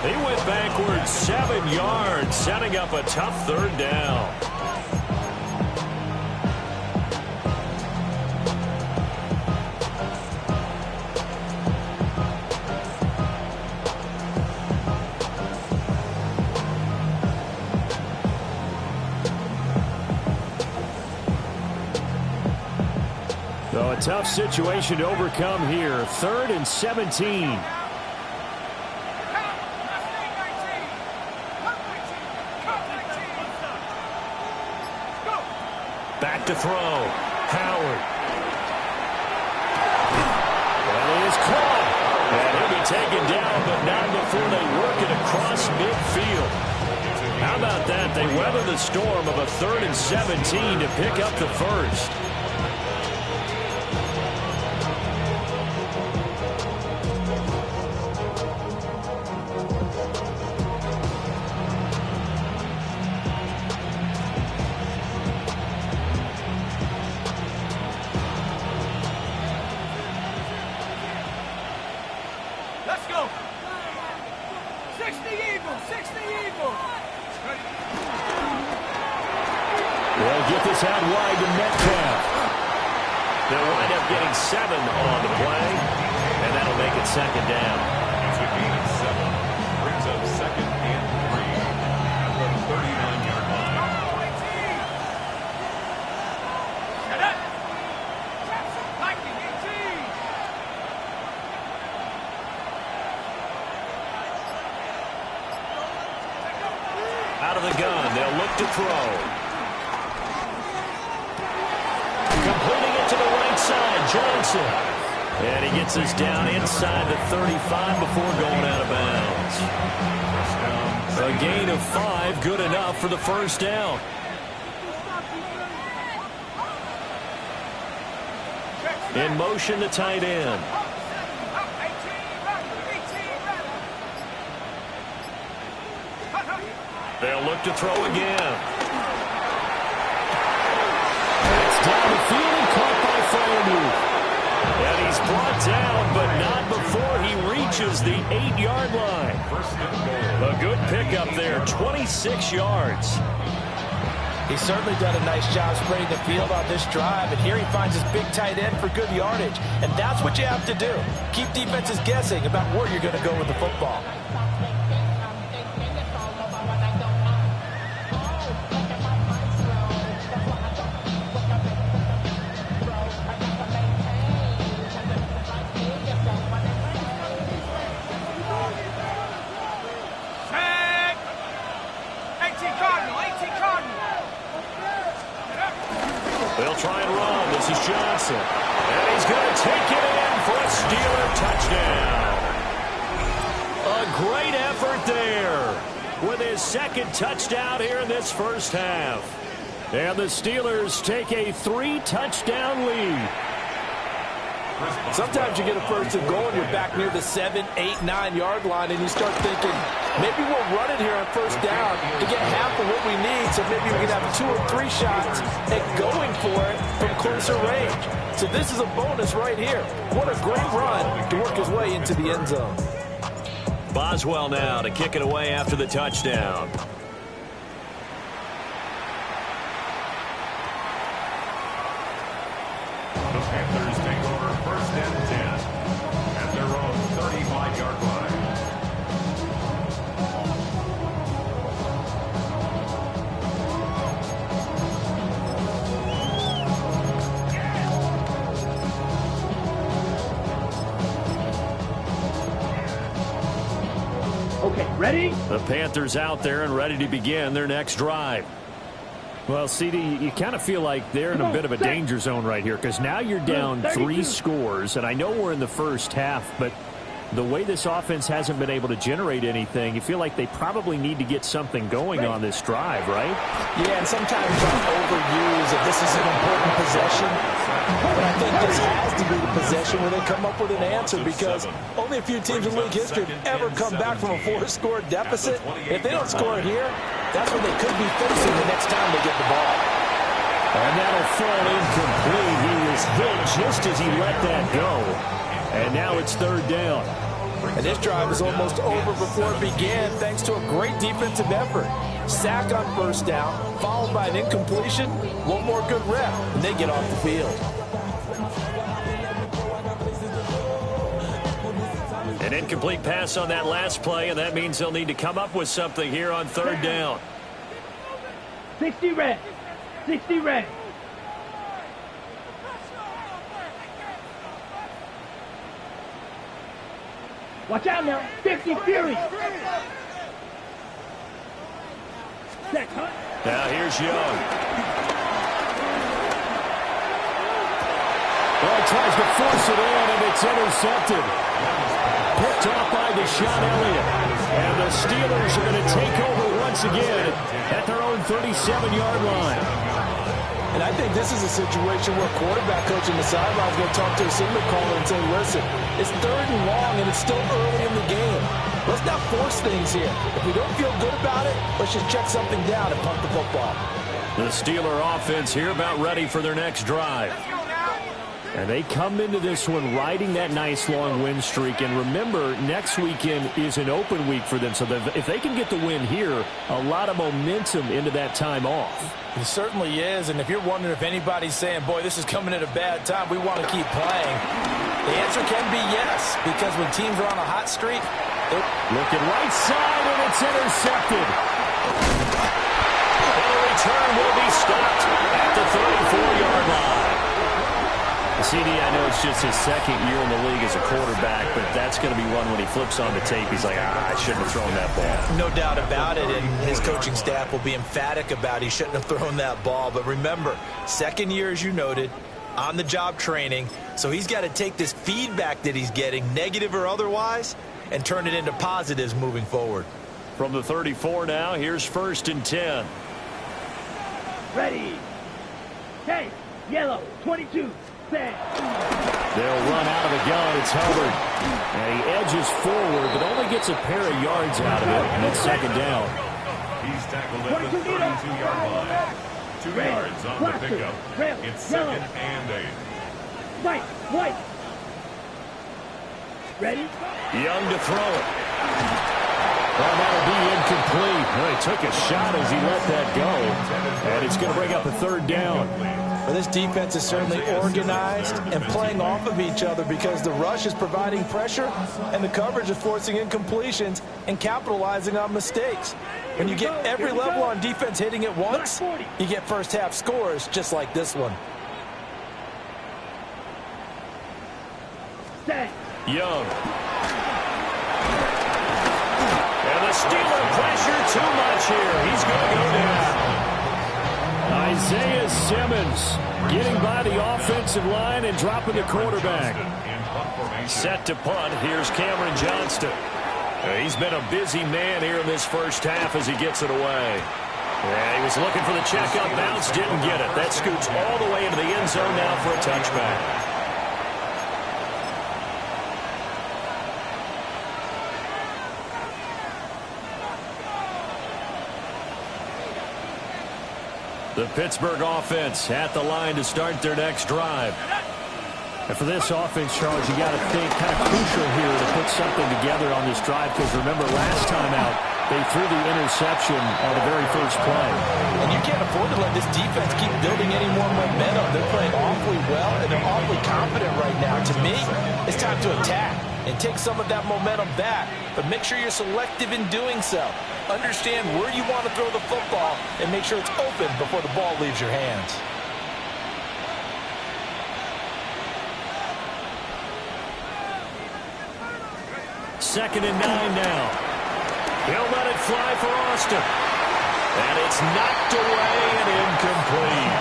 He went backwards 7 yards, setting up a tough 3rd down. So a tough situation to overcome here. 3rd and 17. Back to throw. Howard. And he is caught. And he'll be taken down, but not before they work it across midfield. How about that? They weather the storm of a 3rd and 17 to pick up the first. They'll get this out wide to Metcalf. They'll wind up getting 7 on the play, and that'll make it 2nd down. It's a gain of 7. Brings up 2nd and 3 at the 39-yard line. Out of the gun, they'll look to throw. Completing it to the right side, Johnson. And he gets us down inside the 35 before going out of bounds. First down, A gain of 5, good enough for the first down. In motion, the tight end. They'll look to throw again. It's down the field and caught by Fryermuth. And he's brought down, but not before he reaches the 8-yard line. A good pickup there, 26 yards. He's certainly done a nice job spreading the field on this drive, and here he finds his big tight end for good yardage. And that's what you have to do. Keep defenses guessing about where you're going to go with the football. They'll try and run. This is Johnson. And he's going to take it in for a Steeler touchdown. A great effort there with his second touchdown here in this first half. And the Steelers take a 3-touchdown lead. Sometimes you get a first and goal and you're back near the 7, 8, 9-yard line, and you start thinking, maybe we'll run it here on first down to get half of what we need, so maybe we can have 2 or 3 shots at going for it from closer range. So this is a bonus right here. What a great run to work his way into the end zone. Boswell now to kick it away after the touchdown. The Panthers take over 1st and 10 at their own 35-yard line. Okay, ready? The Panthers out there and ready to begin their next drive. Well, CD, you kind of feel like they're in a bit of a danger zone right here because now you're down 3 scores, and I know we're in the first half, but the way this offense hasn't been able to generate anything, you feel like they probably need to get something going on this drive, right? Yeah, and sometimes I overuse that this is an important possession, but I think this has to be the possession where they come up with an answer because only a few teams in league history have ever come back from a 4-score deficit. If they don't score it here, that's what they could be facing the next time they get the ball. And that'll fall incomplete. He was hit just as he let that go. And now it's 3rd down. And this drive is almost over before it began thanks to a great defensive effort. Sack on 1st down, followed by an incompletion. One more good rep, and they get off the field. An incomplete pass on that last play, and that means they'll need to come up with something here on 3rd down. 60 red. 60 red. Watch out now. 50 Fury. Set, huh? Now here's Young. Well, he tries to force it in, and it's intercepted. Picked off by Deshaun Elliott. And the Steelers are going to take over once again at their own 37-yard line. And I think this is a situation where quarterback coach in the sideline is going to talk to a signal caller and say, listen, it's 3rd and long and it's still early in the game. Let's not force things here. If we don't feel good about it, let's just check something down and punt the football. The Steeler offense here about ready for their next drive. And they come into this one riding that nice long win streak. And remember, next weekend is an open week for them. So if they can get the win here, a lot of momentum into that time off. It certainly is. And if you're wondering if anybody's saying, boy, this is coming at a bad time, we want to keep playing, the answer can be yes. Because when teams are on a hot streak, looking right side, and it's intercepted. And the return will be stopped at the 34-yard line. CD, I know it's just his 2nd year in the league as a quarterback, but that's going to be one when he flips on the tape. He's like, I shouldn't have thrown that ball. No doubt about it, and his coaching staff will be emphatic about he shouldn't have thrown that ball. But remember, 2nd year, as you noted, on-the-job training, so he's got to take this feedback that he's getting, negative or otherwise, and turn it into positives moving forward. From the 34 now, here's 1st and 10. Ready. Hey, yellow, 22, set. They'll run out of the gun. It's Hubbard. And he edges forward, but only gets a pair of yards out of it, and it's 2nd down. He's tackled at the 32-yard line. 2 yards on the pickup. It's 2nd and 8. White. Ready? Young to throw it. Well, that'll be incomplete. Well, he took a shot as he let that go. And it's going to bring up a 3rd down. Well, this defense is certainly organized and playing off of each other because the rush is providing pressure and the coverage is forcing incompletions and capitalizing on mistakes. When you get every level on defense hitting at once, you get first half scores just like this one. Young. And the Steeler pressure too much here. He's going to go down. Isaiah Simmons getting by the offensive line and dropping the quarterback. Set to punt. Here's Cameron Johnston. He's been a busy man here in this first half as he gets it away. Yeah, he was looking for the checkup bounce, didn't get it. That scoots all the way into the end zone now for a touchback. The Pittsburgh offense at the line to start their next drive. And for this offense, Charles, you got to think kind of crucial here to put something together on this drive because remember last time out they threw the interception on the very first play. And you can't afford to let this defense keep building any more momentum. They're playing awfully well and they're awfully confident right now. To me, it's time to attack and take some of that momentum back, but make sure you're selective in doing so. Understand where you want to throw the football and make sure it's open before the ball leaves your hands. Second and 9 now. He'll let it fly for Austin. And it's knocked away and incomplete.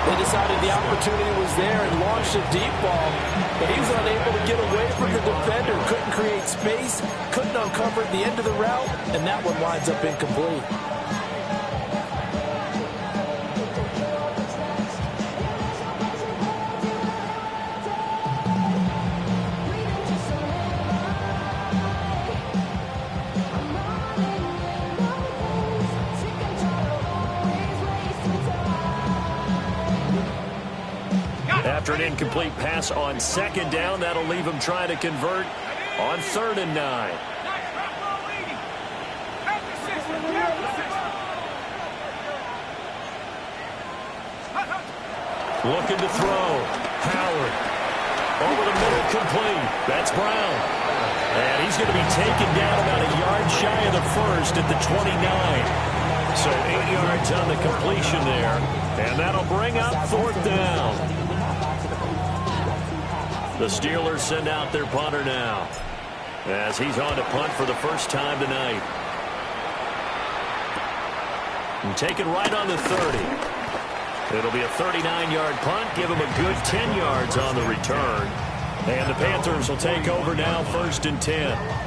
They decided the opportunity was there and launched a deep ball, but he was unable to get away from the defender. Couldn't create space, couldn't uncover the end of the route, and that one winds up incomplete. After an incomplete pass on 2nd down, that'll leave him trying to convert on 3rd and 9. Looking to throw. Howard. Over the middle, complete. That's Brown. And he's going to be taken down about a yard shy of the first at the 29. So 8 yards on the completion there. And that'll bring up 4th down. The Steelers send out their punter now as he's on to punt for the first time tonight. And taken right on the 30. It'll be a 39-yard punt. Give him a good 10 yards on the return. And the Panthers will take over now, 1st and 10.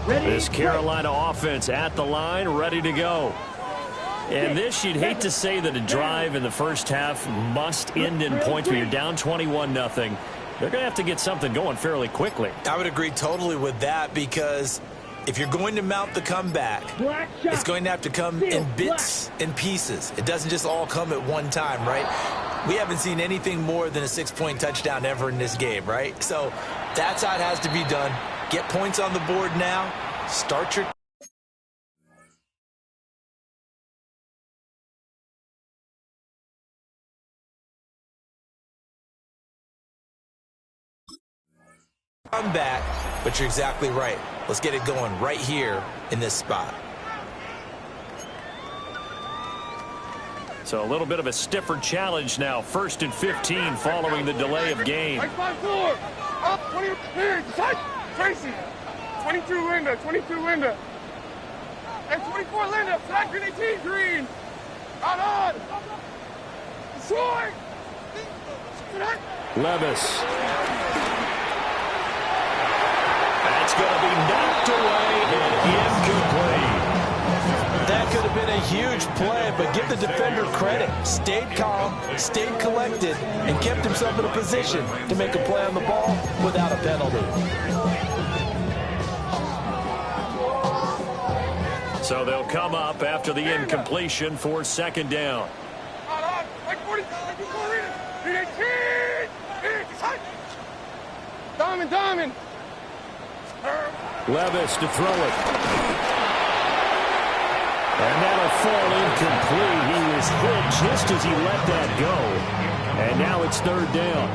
This Carolina offense at the line, ready to go. And this, you'd hate to say that a drive in the first half must end in points, but you're down 21-0. They're going to have to get something going fairly quickly. I would agree totally with that because if you're going to mount the comeback, it's going to have to come in bits and pieces. It doesn't just all come at one time, right? We haven't seen anything more than a 6-point touchdown ever in this game, right? So that's how it has to be done. Get points on the board now. Start your comeback, but you're exactly right. Let's get it going right here in this spot. So a little bit of a stiffer challenge now. 1st and 15 following the delay of game. 5-4. Up 20. Here, touch. Tracy. 22 Linda. 22 Linda. And 24 Linda. Flag green 18 green. On. Short. Levis. That's going to be knocked away and incomplete. That could have been a huge play, but give the defender credit. Stayed calm, stayed collected, and kept himself in a position to make a play on the ball without a penalty. So they'll come up after the incompletion for 2nd down. Diamond. Levis to throw it. And that'll fall incomplete. He was hit just as he let that go. And now it's 3rd down.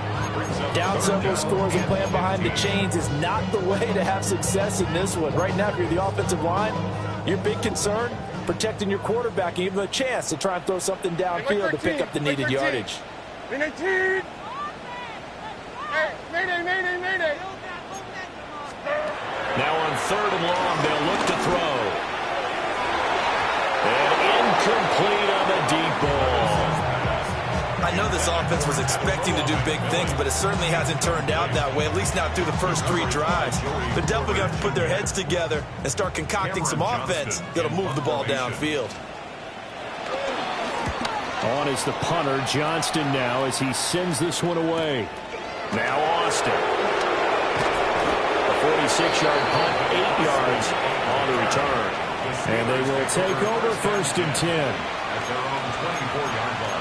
Down several scores and playing behind the chains is not the way to have success in this one. Right now, if you're the offensive line, your big concern, protecting your quarterback and give him a chance to try and throw something downfield to pick up the needed yardage. Mayday. Now on 3rd and long, they'll look to throw. And incomplete on the deep ball. I know this offense was expecting to do big things, but it certainly hasn't turned out that way, at least not through the first 3 drives. They're definitely going to have to put their heads together and start concocting some offense that'll move the ball downfield. On is the punter, Johnston now, as he sends this one away. Now Austin. A 46-yard punt, 8 yards on the return. And they will take over 1st and 10. At their own 24-yard line.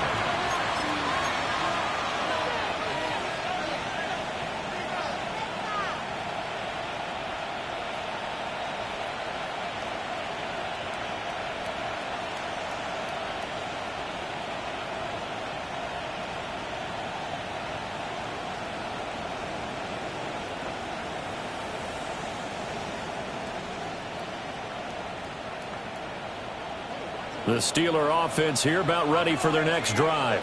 The Steeler offense here about ready for their next drive.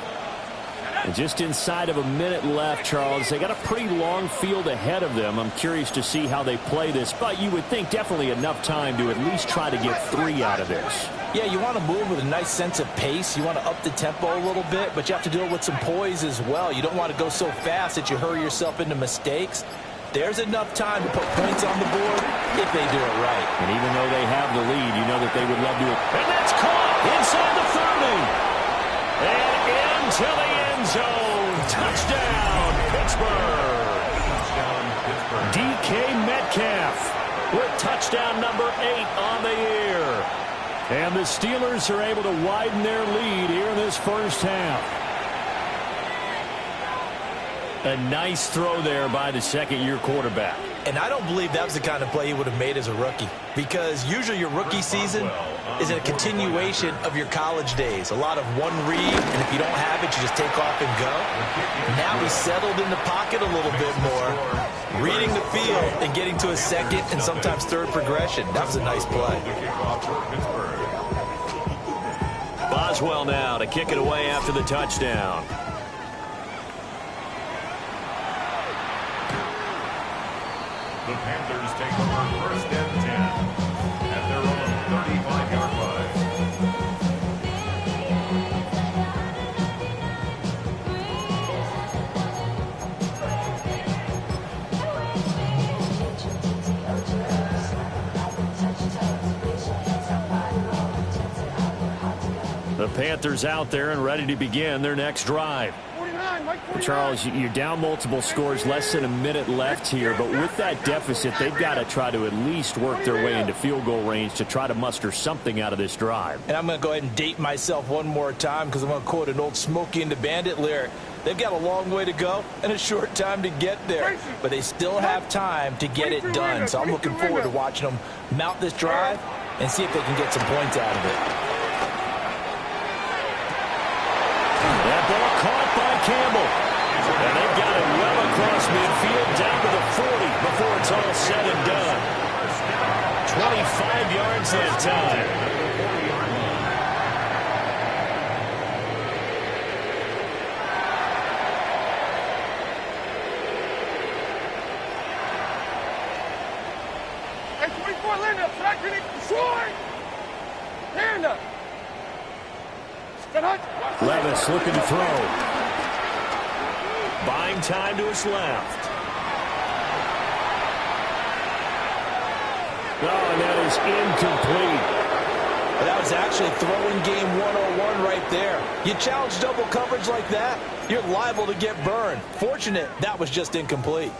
And just inside of a minute left, Charles. They got a pretty long field ahead of them. I'm curious to see how they play this, but you would think definitely enough time to at least try to get 3 out of this. Yeah, you want to move with a nice sense of pace. You want to up the tempo a little bit, but you have to deal with some poise as well. You don't want to go so fast that you hurry yourself into mistakes. There's enough time to put points on the board if they do it right. And even though they have the lead, you know that they would love to. And that's caught inside the 30. And into the end zone. Touchdown, Pittsburgh. DK Metcalf with touchdown number 8 on the year. And the Steelers are able to widen their lead here in this first half. A nice throw there by the second-year quarterback. And I don't believe that was the kind of play he would have made as a rookie, because usually your rookie season is a continuation of your college days. A lot of one read, and if you don't have it, you just take off and go. Now he's settled in the pocket a little bit more, reading the field and getting to a second and sometimes third progression. That was a nice play. Boswell now to kick it away after the touchdown. The Panthers take over 1st and 10 at their own 35-yard line. The Panthers out there and ready to begin their next drive. Charles, you're down multiple scores, less than a minute left here, but with that deficit, they've got to try to at least work their way into field goal range to try to muster something out of this drive. And I'm going to go ahead and date myself one more time, because I'm going to quote an old Smokey and the Bandit lyric. They've got a long way to go and a short time to get there, but they still have time to get it done. So I'm looking forward to watching them mount this drive and see if they can get some points out of it. That ball caught by Campbell. And they've got it well across midfield down to the 40 before it's all said and done. 25 yards that time. 24 Linda, track grenade, destroy! Panda! Levis looking to throw. Buying time to his left. Oh, and that is incomplete. That was actually throwing game 101 right there. You challenge double coverage like that, you're liable to get burned. Fortunate, that was just incomplete.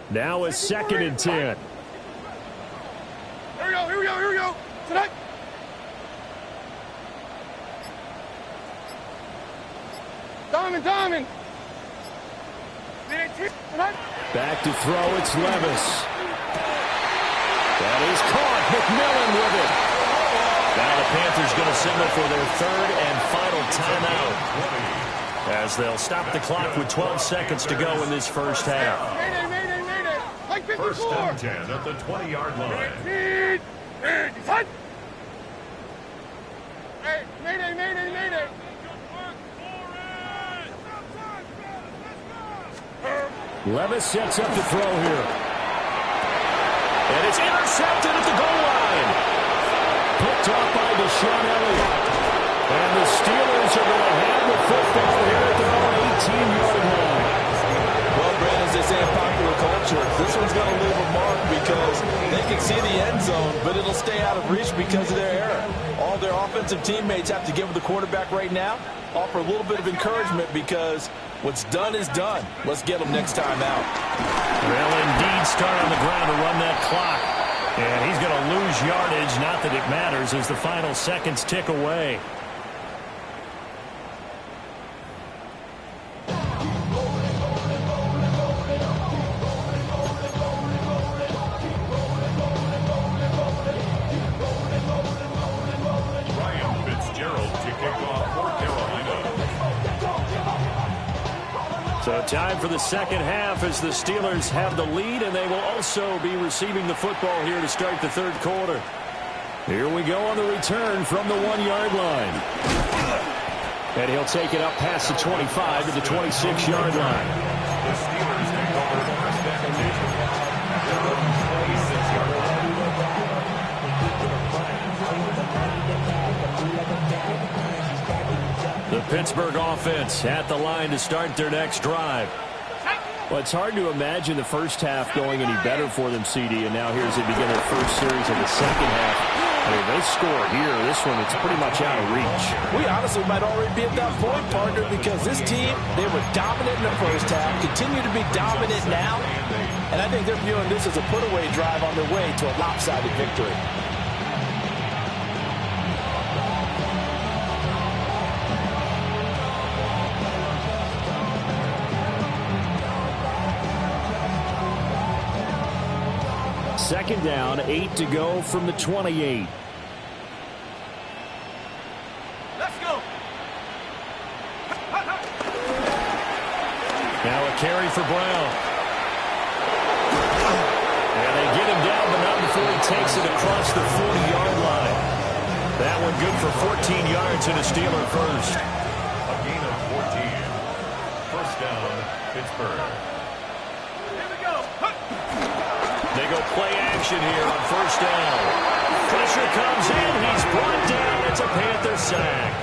Now a 2nd and 10. Here we go, here we go, here we go. Tonight. Diamond. Back to throw, it's Levis. That is caught. McMillan with it. Now the Panthers going to signal for their 3rd and final timeout, as they'll stop the clock with 12 seconds to go in this first half. Mayday. Like 54. First and 10 at the 20-yard line. Hey, mayday. Levis sets up to throw here. And it's intercepted at the goal line. Picked off by Deshaun Elliott. And the Steelers are going to have the football here at their own 18-yard line. Well, Brad, as they say in popular culture, this one's going to leave a mark because they can see the end zone, but it'll stay out of reach because of their error. All their offensive teammates have to give the quarterback right now, offer a little bit of encouragement because what's done is done. Let's get them next time out. Well, indeed, start on the ground to run that clock. And he's going to lose yardage, not that it matters, as the final seconds tick away. So time for the second half as the Steelers have the lead, and they will also be receiving the football here to start the 3rd quarter. Here we go on the return from the 1-yard line. And he'll take it up past the 25 to the 26-yard line. The Steelers take over first and 10 at the 26-yard line. The Pittsburgh offense at the line to start their next drive. Well, it's hard to imagine the first half going any better for them, CD, and now here's they begin their first series of the second half. I mean, they score here. This one, it's pretty much out of reach. We honestly might already be at that point, partner, because this team, they were dominant in the first half, continue to be dominant now, and I think they're viewing this as a put-away drive on their way to a lopsided victory. Second down, 8 to go from the 28. Let's go. Now a carry for Brown. And they get him down, but not before he takes it across the 40-yard line. That one good for 14 yards and a Steeler first. A gain of 14. First down, Pittsburgh. They go play action here on first down. Pressure comes in. He's brought down. It's a Panther sack.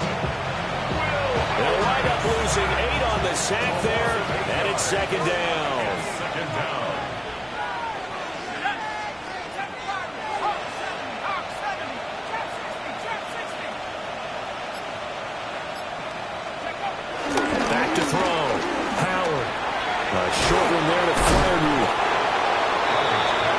They'll wind up losing 8 on the sack there, and it's second down. Second down. Back to throw. Howard. A short one there to Fairview.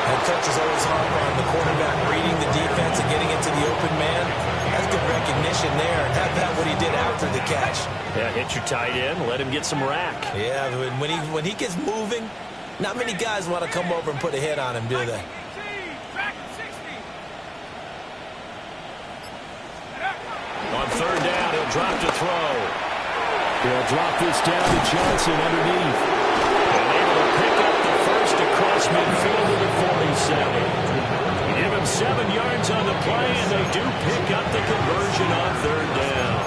Head coach is always hard on the quarterback reading the defense and getting into the open man. That's good recognition there, and have that what he did after the catch. Yeah, hit your tight end, let him get some rack. Yeah, when he gets moving, not many guys want to come over and put a hit on him, do they? On third down, he'll drop to throw. He'll drop this down to Johnson underneath. And able to pick up the first across midfield to the 47. Give him 7 yards on the play, and they do pick up the conversion on third down.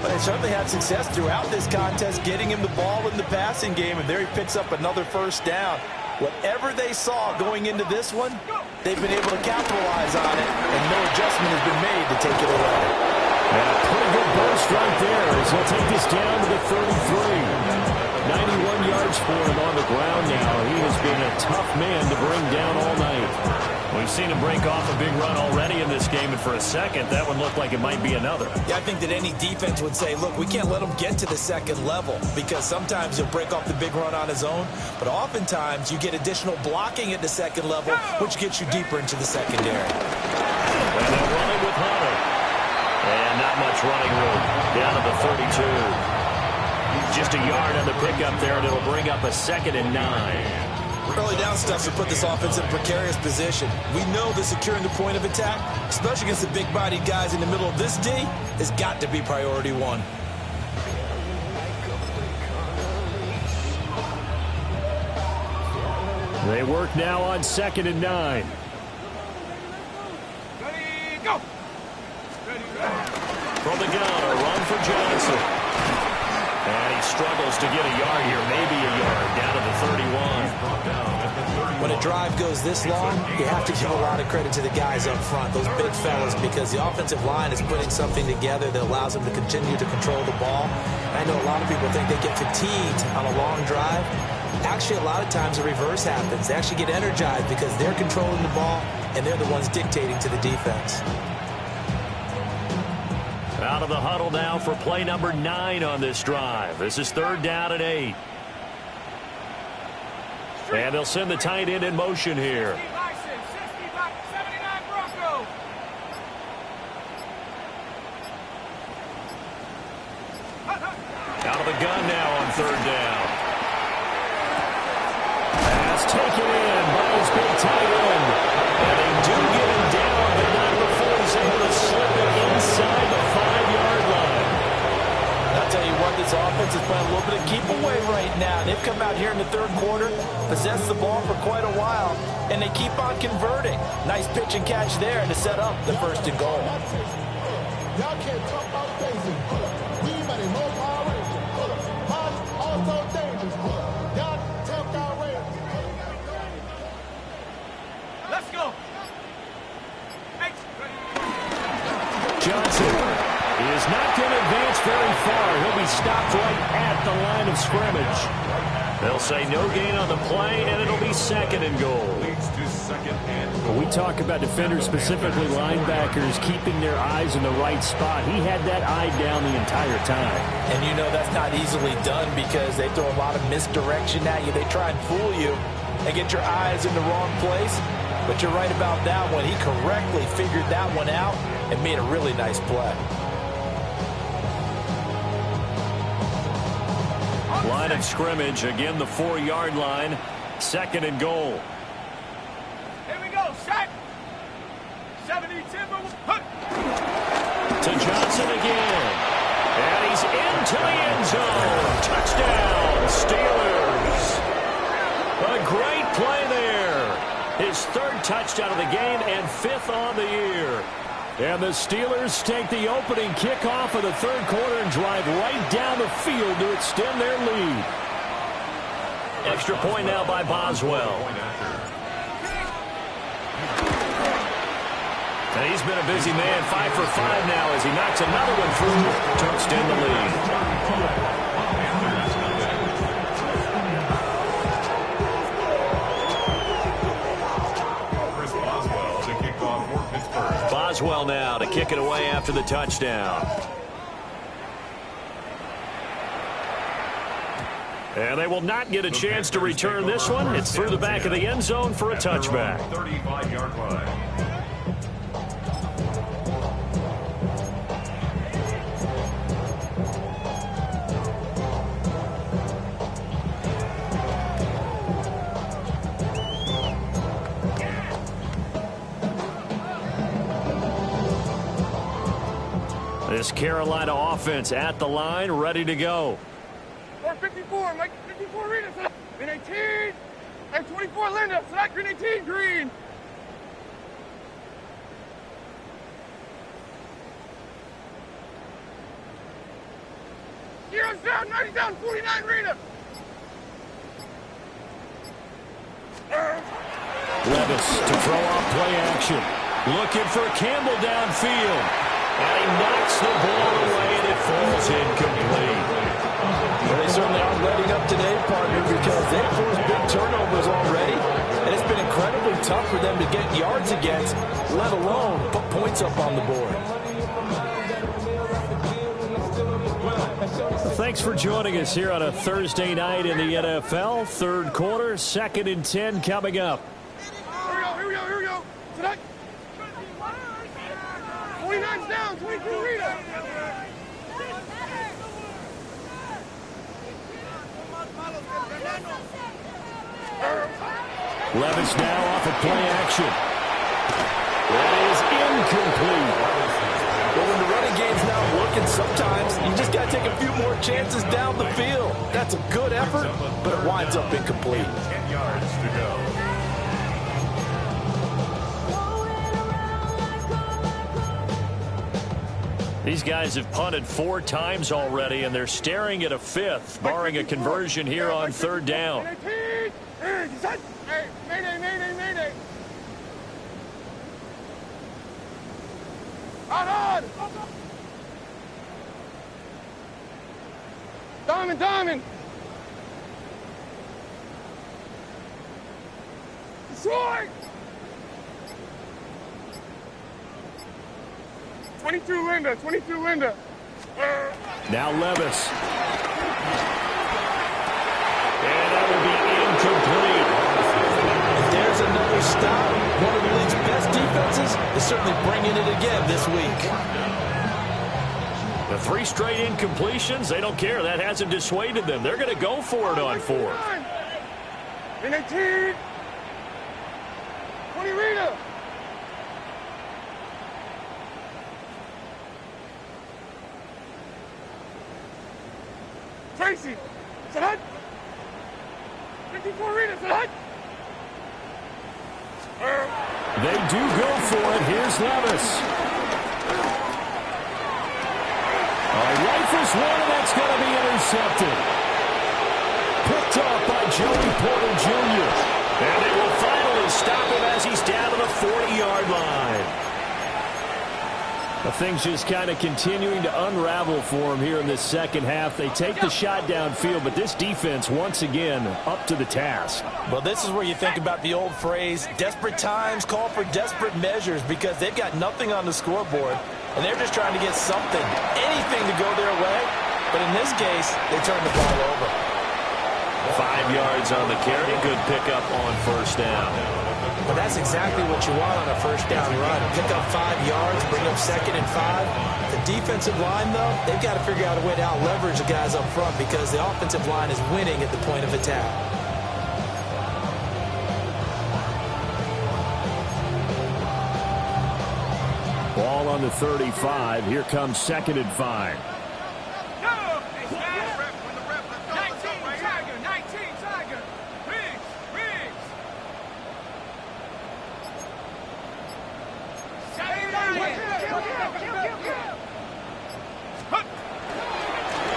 But they certainly had success throughout this contest, getting him the ball in the passing game, and there he picks up another first down. Whatever they saw going into this one, they've been able to capitalize on it, and no adjustment has been made to take it away. And a pretty good burst right there as he'll take this down to the 33. 91 yards for him on the ground now. He has been a tough man to bring down all night. We've seen him break off a big run already in this game, and for a second, that one looked like it might be another. Yeah, I think that any defense would say, look, we can't let him get to the second level, because sometimes he'll break off the big run on his own, but oftentimes you get additional blocking at the second level, which gets you deeper into the secondary. And they're running with Hunter. And not much running room. Down to the 32. Just a yard on the pickup there, and it'll bring up a 2nd and 9. Early down stuff to put this offense in a precarious position. We know that securing the point of attack, especially against the big-bodied guys in the middle of this D, has got to be priority one. They work now on 2nd and 9. Ready, go! From the gun, a run for Johnson. And he struggles to get a yard here, maybe a yard, down to the 31. When a drive goes this long, you have to give a lot of credit to the guys up front, those big fellas, because the offensive line is putting something together that allows them to continue to control the ball. I know a lot of people think they get fatigued on a long drive. Actually, a lot of times the reverse happens. They actually get energized because they're controlling the ball, and they're the ones dictating to the defense. Out of the huddle now for play number 9 on this drive. This is 3rd down and 8. And they'll send the tight end in motion here. Out of the gun now on 3rd down. Pass taken in by his big tight end. And they do get him down, but not before he's able to slip it inside the 5-yard line. I'll tell you what, this offense is playing a little bit of keep away right now. They've come out here in the 3rd quarter, possessed the ball for quite a while, and they keep on converting. Nice pitch and catch there to set up the 1st and goal. Y'all can't talk about crazy. We money, no Power Rangers. Mine also dangerous. Y'all tell Power Rangers. Let's go. Johnson is not going to advance very far. He'll be stopped right at the line of scrimmage. They'll say no gain on the play, and it'll be 2nd and goal. When we talk about defenders, specifically linebackers, keeping their eyes in the right spot, he had that eye down the entire time. And you know that's not easily done because they throw a lot of misdirection at you. They try and fool you and get your eyes in the wrong place. But you're right about that one. He correctly figured that one out and made a really nice play. Line of scrimmage, again the 4-yard line, 2nd and goal. Here we go, set. 70 Timber. To Johnson again. And he's into the end zone. Touchdown, Steelers. A great play there. His 3rd touchdown of the game and 5th on the year. And the Steelers take the opening kickoff of the 3rd quarter and drive right down the field to extend their lead. Extra point now by Boswell. And he's been a busy man, 5 for 5 now as he knocks another one through to extend the lead. Boswell now to kick it away after the touchdown. And they will not get a chance to return this one. It's through the back of the end zone for a touchback. 35-yard line. This Carolina offense at the line, ready to go. Or 54, Mike, 54 Rita, green 18, and 24 Linda, select green 18, green. Heroes down, 90 down, 49 Rita. Levis to throw off play action. Looking for Campbell downfield. And he knocks the ball away and it falls incomplete. Well, they certainly are letting up today, partner, because they've forced big turnovers already. And it's been incredibly tough for them to get yards against, let alone put points up on the board. Thanks for joining us here on a Thursday night in the NFL. Third quarter, 2nd and 10 coming up. Here we go. Tonight. 29's down, 22 Rita. Levis now off of play action. That is incomplete. But when the running game's not working, sometimes you just got to take a few more chances down the field. That's a good effort, but it winds up incomplete. 10 yards to go. These guys have punted 4 times already, and they're staring at a 5th, barring a conversion here on 3rd down. Hey, mayday. On. Diamond. Detroit. 22 Linda. Now Levis. And that will be incomplete. There's another stop. One of the league's best defenses is certainly bringing it again this week. The 3 straight incompletions, they don't care. That hasn't dissuaded them. They're going to go for it on 4th. 18. 20 Rita. Tracy. Salad. 54 Rita. Salad. They do go for it. Here's Levis. Rifles one, and that's going to be intercepted. Picked off by Joey Porter Jr. And they will finally stop him as he's down to the 40-yard line. The thing's just kind of continuing to unravel for him here in this second half. They take the shot downfield, but this defense, once again, up to the task. Well, this is where you think about the old phrase, desperate times call for desperate measures, because they've got nothing on the scoreboard, and they're just trying to get something, anything to go their way. But in this case, they turn the ball over. 5 yards on the carry. Good pickup on 1st down. Well, that's exactly what you want on a 1st down run. Pick up 5 yards, bring up 2nd and 5. The defensive line, though, they've got to figure out a way to out-leverage the guys up front because the offensive line is winning at the point of attack. Ball on the 35. Here comes 2nd and 5.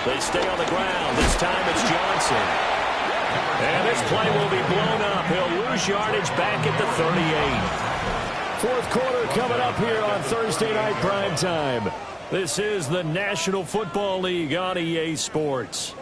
They stay on the ground. This time it's Johnson. And this play will be blown up. He'll lose yardage back at the 38. 4th quarter coming up here on Thursday Night Primetime. This is the National Football League on EA Sports.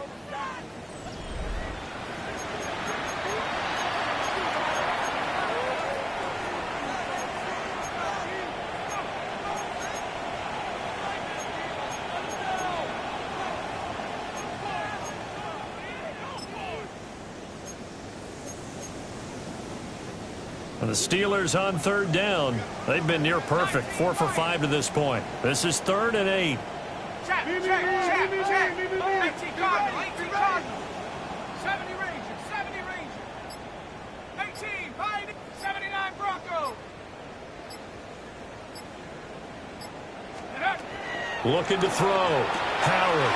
And the Steelers on 3rd down. They've been near perfect. 4 for 5 to this point. This is 3rd and 8. Check. 18 Cardinals. 70 Rangers. 18 Pioneers. 79 Broncos. Looking to throw. Howard.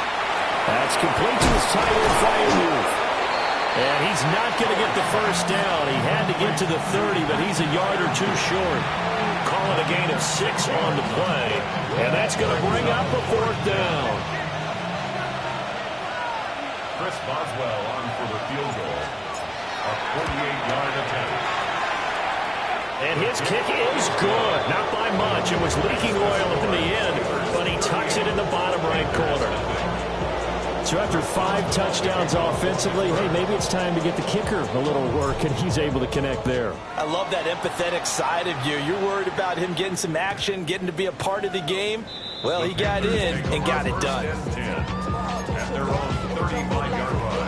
That's complete to his tight end, Fryermuth. And he's not going to get the first down. He had to get to the 30, but he's a yard or two short. Call it a gain of 6 on the play. And that's going to bring up a 4th down. Chris Boswell on for the field goal. A 48-yard attempt. And his kick is good. Not by much. It was leaking oil in the end, but he tucks it in the bottom right corner. So after 5 touchdowns offensively, hey, maybe it's time to get the kicker a little work, and he's able to connect there. I love that empathetic side of you. You're worried about him getting some action, getting to be a part of the game. Well, he got in and got it done. At their own 35-yard line.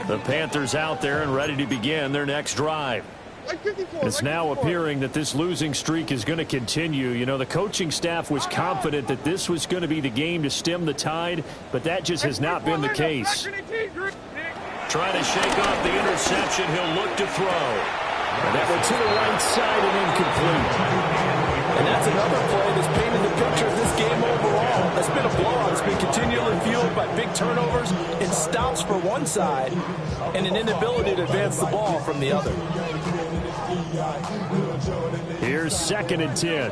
The Panthers out there and ready to begin their next drive. It's now appearing that this losing streak is going to continue. You know, the coaching staff was confident that this was going to be the game to stem the tide, but that just has not been the case. Trying to shake off the interception. He'll look to throw. And that went to the right side and incomplete. And that's another play that's painted the picture of this game overall. It's been a blowout. It's been continually fueled by big turnovers and stops for one side and an inability to advance the ball from the other. Here's 2nd and 10.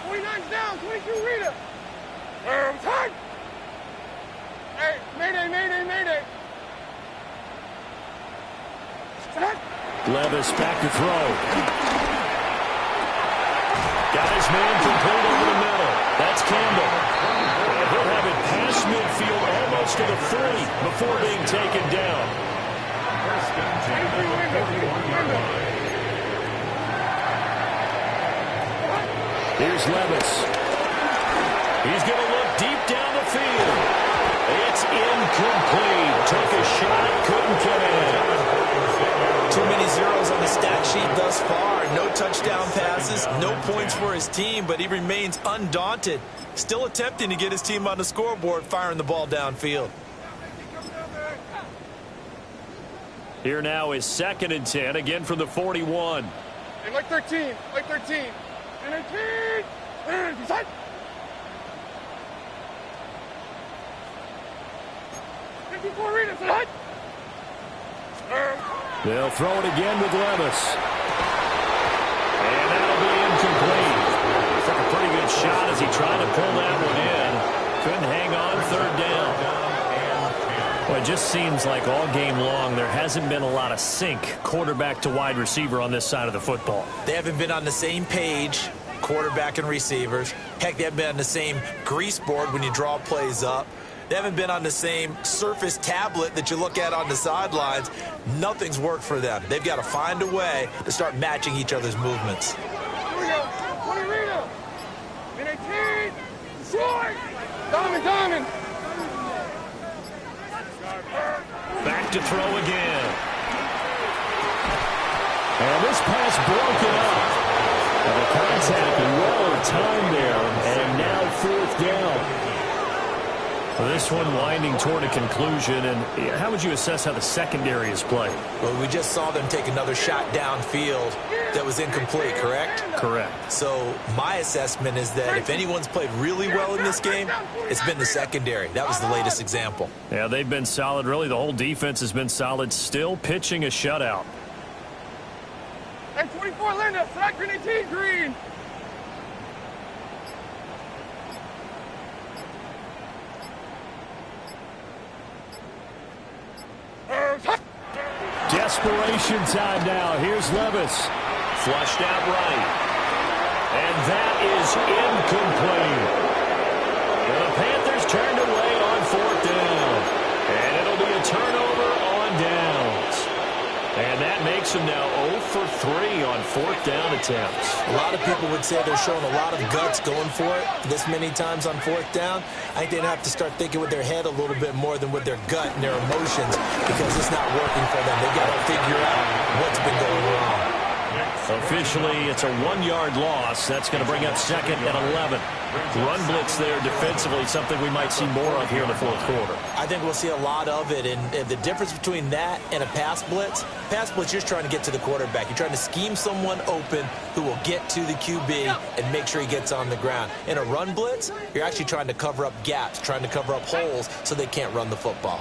29's down, 22 Rita. Time. Hey, mayday, mayday, mayday. Levis back to throw. Got his man complete over the middle. That's Campbell. And he'll have it past midfield almost to the 40 before being taken down. Here's Levis. He's going to look deep down the field. It's incomplete. Took a shot, couldn't connect. Too many zeros on the stat sheet thus far. No touchdown passes, no points for his team, but he remains undaunted. Still attempting to get his team on the scoreboard, firing the ball downfield. Here now is 2nd and 10, again from the 41. Hey, like 13, like 13. And 13! Decide! They'll throw it again with Levis. And that'll be incomplete. Took a pretty good shot as he tried to pull that one in. Couldn't hang on, 3rd down. Well, it just seems like all game long there hasn't been a lot of sync quarterback to wide receiver on this side of the football. They haven't been on the same page, quarterback and receivers. Heck, they haven't been on the same grease board when you draw plays up. They haven't been on the same surface tablet that you look at on the sidelines. Nothing's worked for them. They've got to find a way to start matching each other's movements. Here we go. 20 Rita. And 18. Short. Diamond. Back to throw again. And this pass broken up. And the contact well timed there. And now 4th down. This one winding toward a conclusion, and how would you assess how the secondary is played? Well, we just saw them take another shot downfield that was incomplete, correct? Correct. So my assessment is that if anyone's played really well in this game, it's been the secondary. That was the latest example. Yeah, they've been solid. Really, the whole defense has been solid, still pitching a shutout. Hey, 24 Linda, select 18 green. Desperation time now. Here's Levis. Flushed out right. And that is incomplete. And the Panthers turned away on 4th down. And it'll be a turnover on downs. And that makes them now 0 for 3 on 4th down attempts. A lot of people would say they're showing a lot of guts going for it this many times on 4th down. I think they'd have to start thinking with their head a little bit more than with their gut and their emotions because it's not working for them. They've got to figure out what's been going wrong. Officially, it's a 1-yard loss. That's going to bring up 2nd and 11. Run blitz there defensively, something we might see more of here in the fourth quarter. I think we'll see a lot of it, and the difference between that and a pass blitz, you're just trying to get to the quarterback. You're trying to scheme someone open who will get to the QB and make sure he gets on the ground. In a run blitz, you're actually trying to cover up gaps, trying to cover up holes so they can't run the football.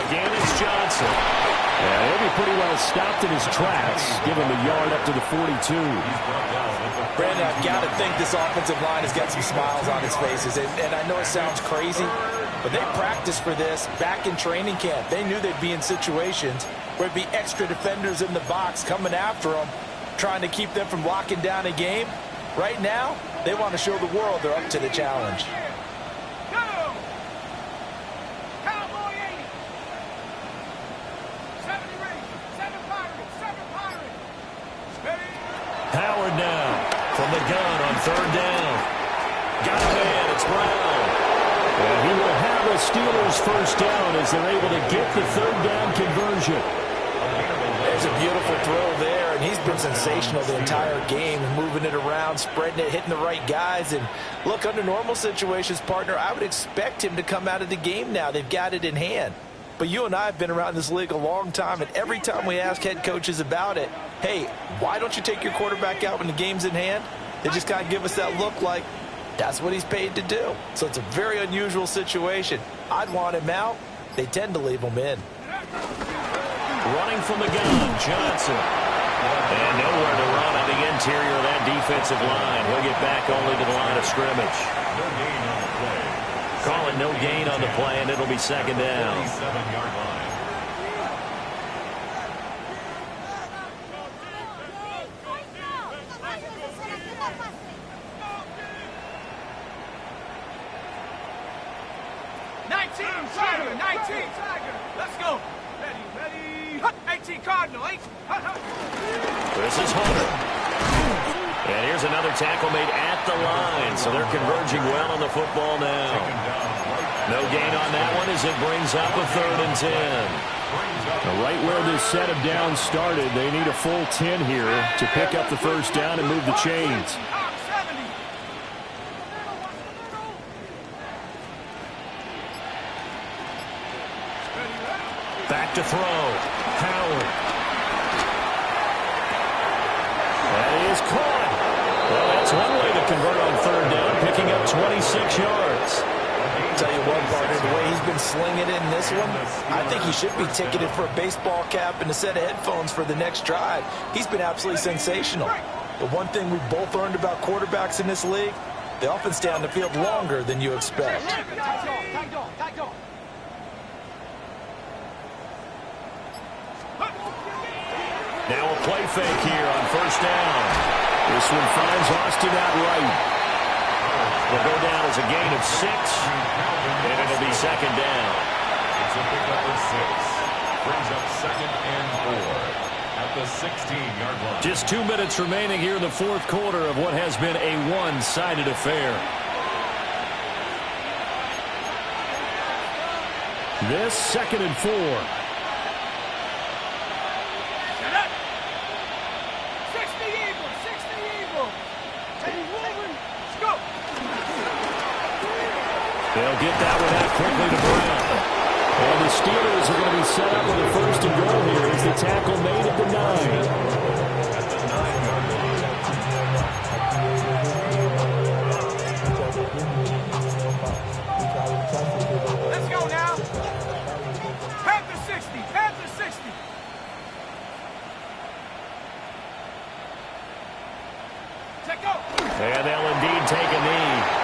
Again, it's Johnson. Yeah, he'll be pretty well stopped in his tracks. Give him a yard up to the 42. Brandon, I've got to think this offensive line has got some smiles on his faces. And I know it sounds crazy, but they practiced for this back in training camp. They knew they'd be in situations where it'd be extra defenders in the box coming after them, trying to keep them from locking down a game. Right now, they want to show the world they're up to the challenge. Howard now from the gun on 3rd down. Got a man, it's Brown. And he will have a Steelers first down as they're able to get the 3rd down conversion. There's a beautiful throw there, and he's been sensational the entire game, moving it around, spreading it, hitting the right guys. And look, under normal situations, partner, I would expect him to come out of the game now. They've got it in hand. But you and I have been around this league a long time, and every time we ask head coaches about it, hey, why don't you take your quarterback out when the game's in hand? They just kind of give us that look like that's what he's paid to do. So it's a very unusual situation. I'd want him out. They tend to leave him in. Running from the gun, Johnson. And nowhere to run on the interior of that defensive line. He'll get back only to the line of scrimmage. No gain on the play. Call it no gain on the play, and it'll be 2nd down. 47-yard line. Let's go. Ready. 18 Cardinal. This is Hunter. And here's another tackle made at the line, so they're converging well on the football now. No gain on that one as it brings up a 3rd and 10. Right where this set of downs started, they need a full 10 here to pick up the first down and move the chains. Back to throw. Howard. That is caught. Well, that's one way to convert on 3rd down, picking up 26 yards. I'll tell you what, partner, the way he's been slinging it in this one, I think he should be ticketed for a baseball cap and a set of headphones for the next drive. He's been absolutely sensational. But one thing we've both learned about quarterbacks in this league, they often stay on the field longer than you expect. Now a play fake here on 1st down. This one finds Austin out right. Will go down as a gain of 6, and it'll be 2nd down. It's a pickup of 6. Brings up 2nd and 4 at the 16-yard line. Just 2 minutes remaining here in the fourth quarter of what has been a one-sided affair. This 2nd and 4. They'll get that one out quickly to Brown. And the Steelers are going to be set up with a 1st and goal here as the tackle made at the 9. At the 9-yard line. Let's go now. Panther 60. Panther 60. Check go. And they'll indeed take a knee.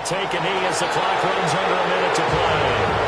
Take a knee as the clock runs under a minute to play.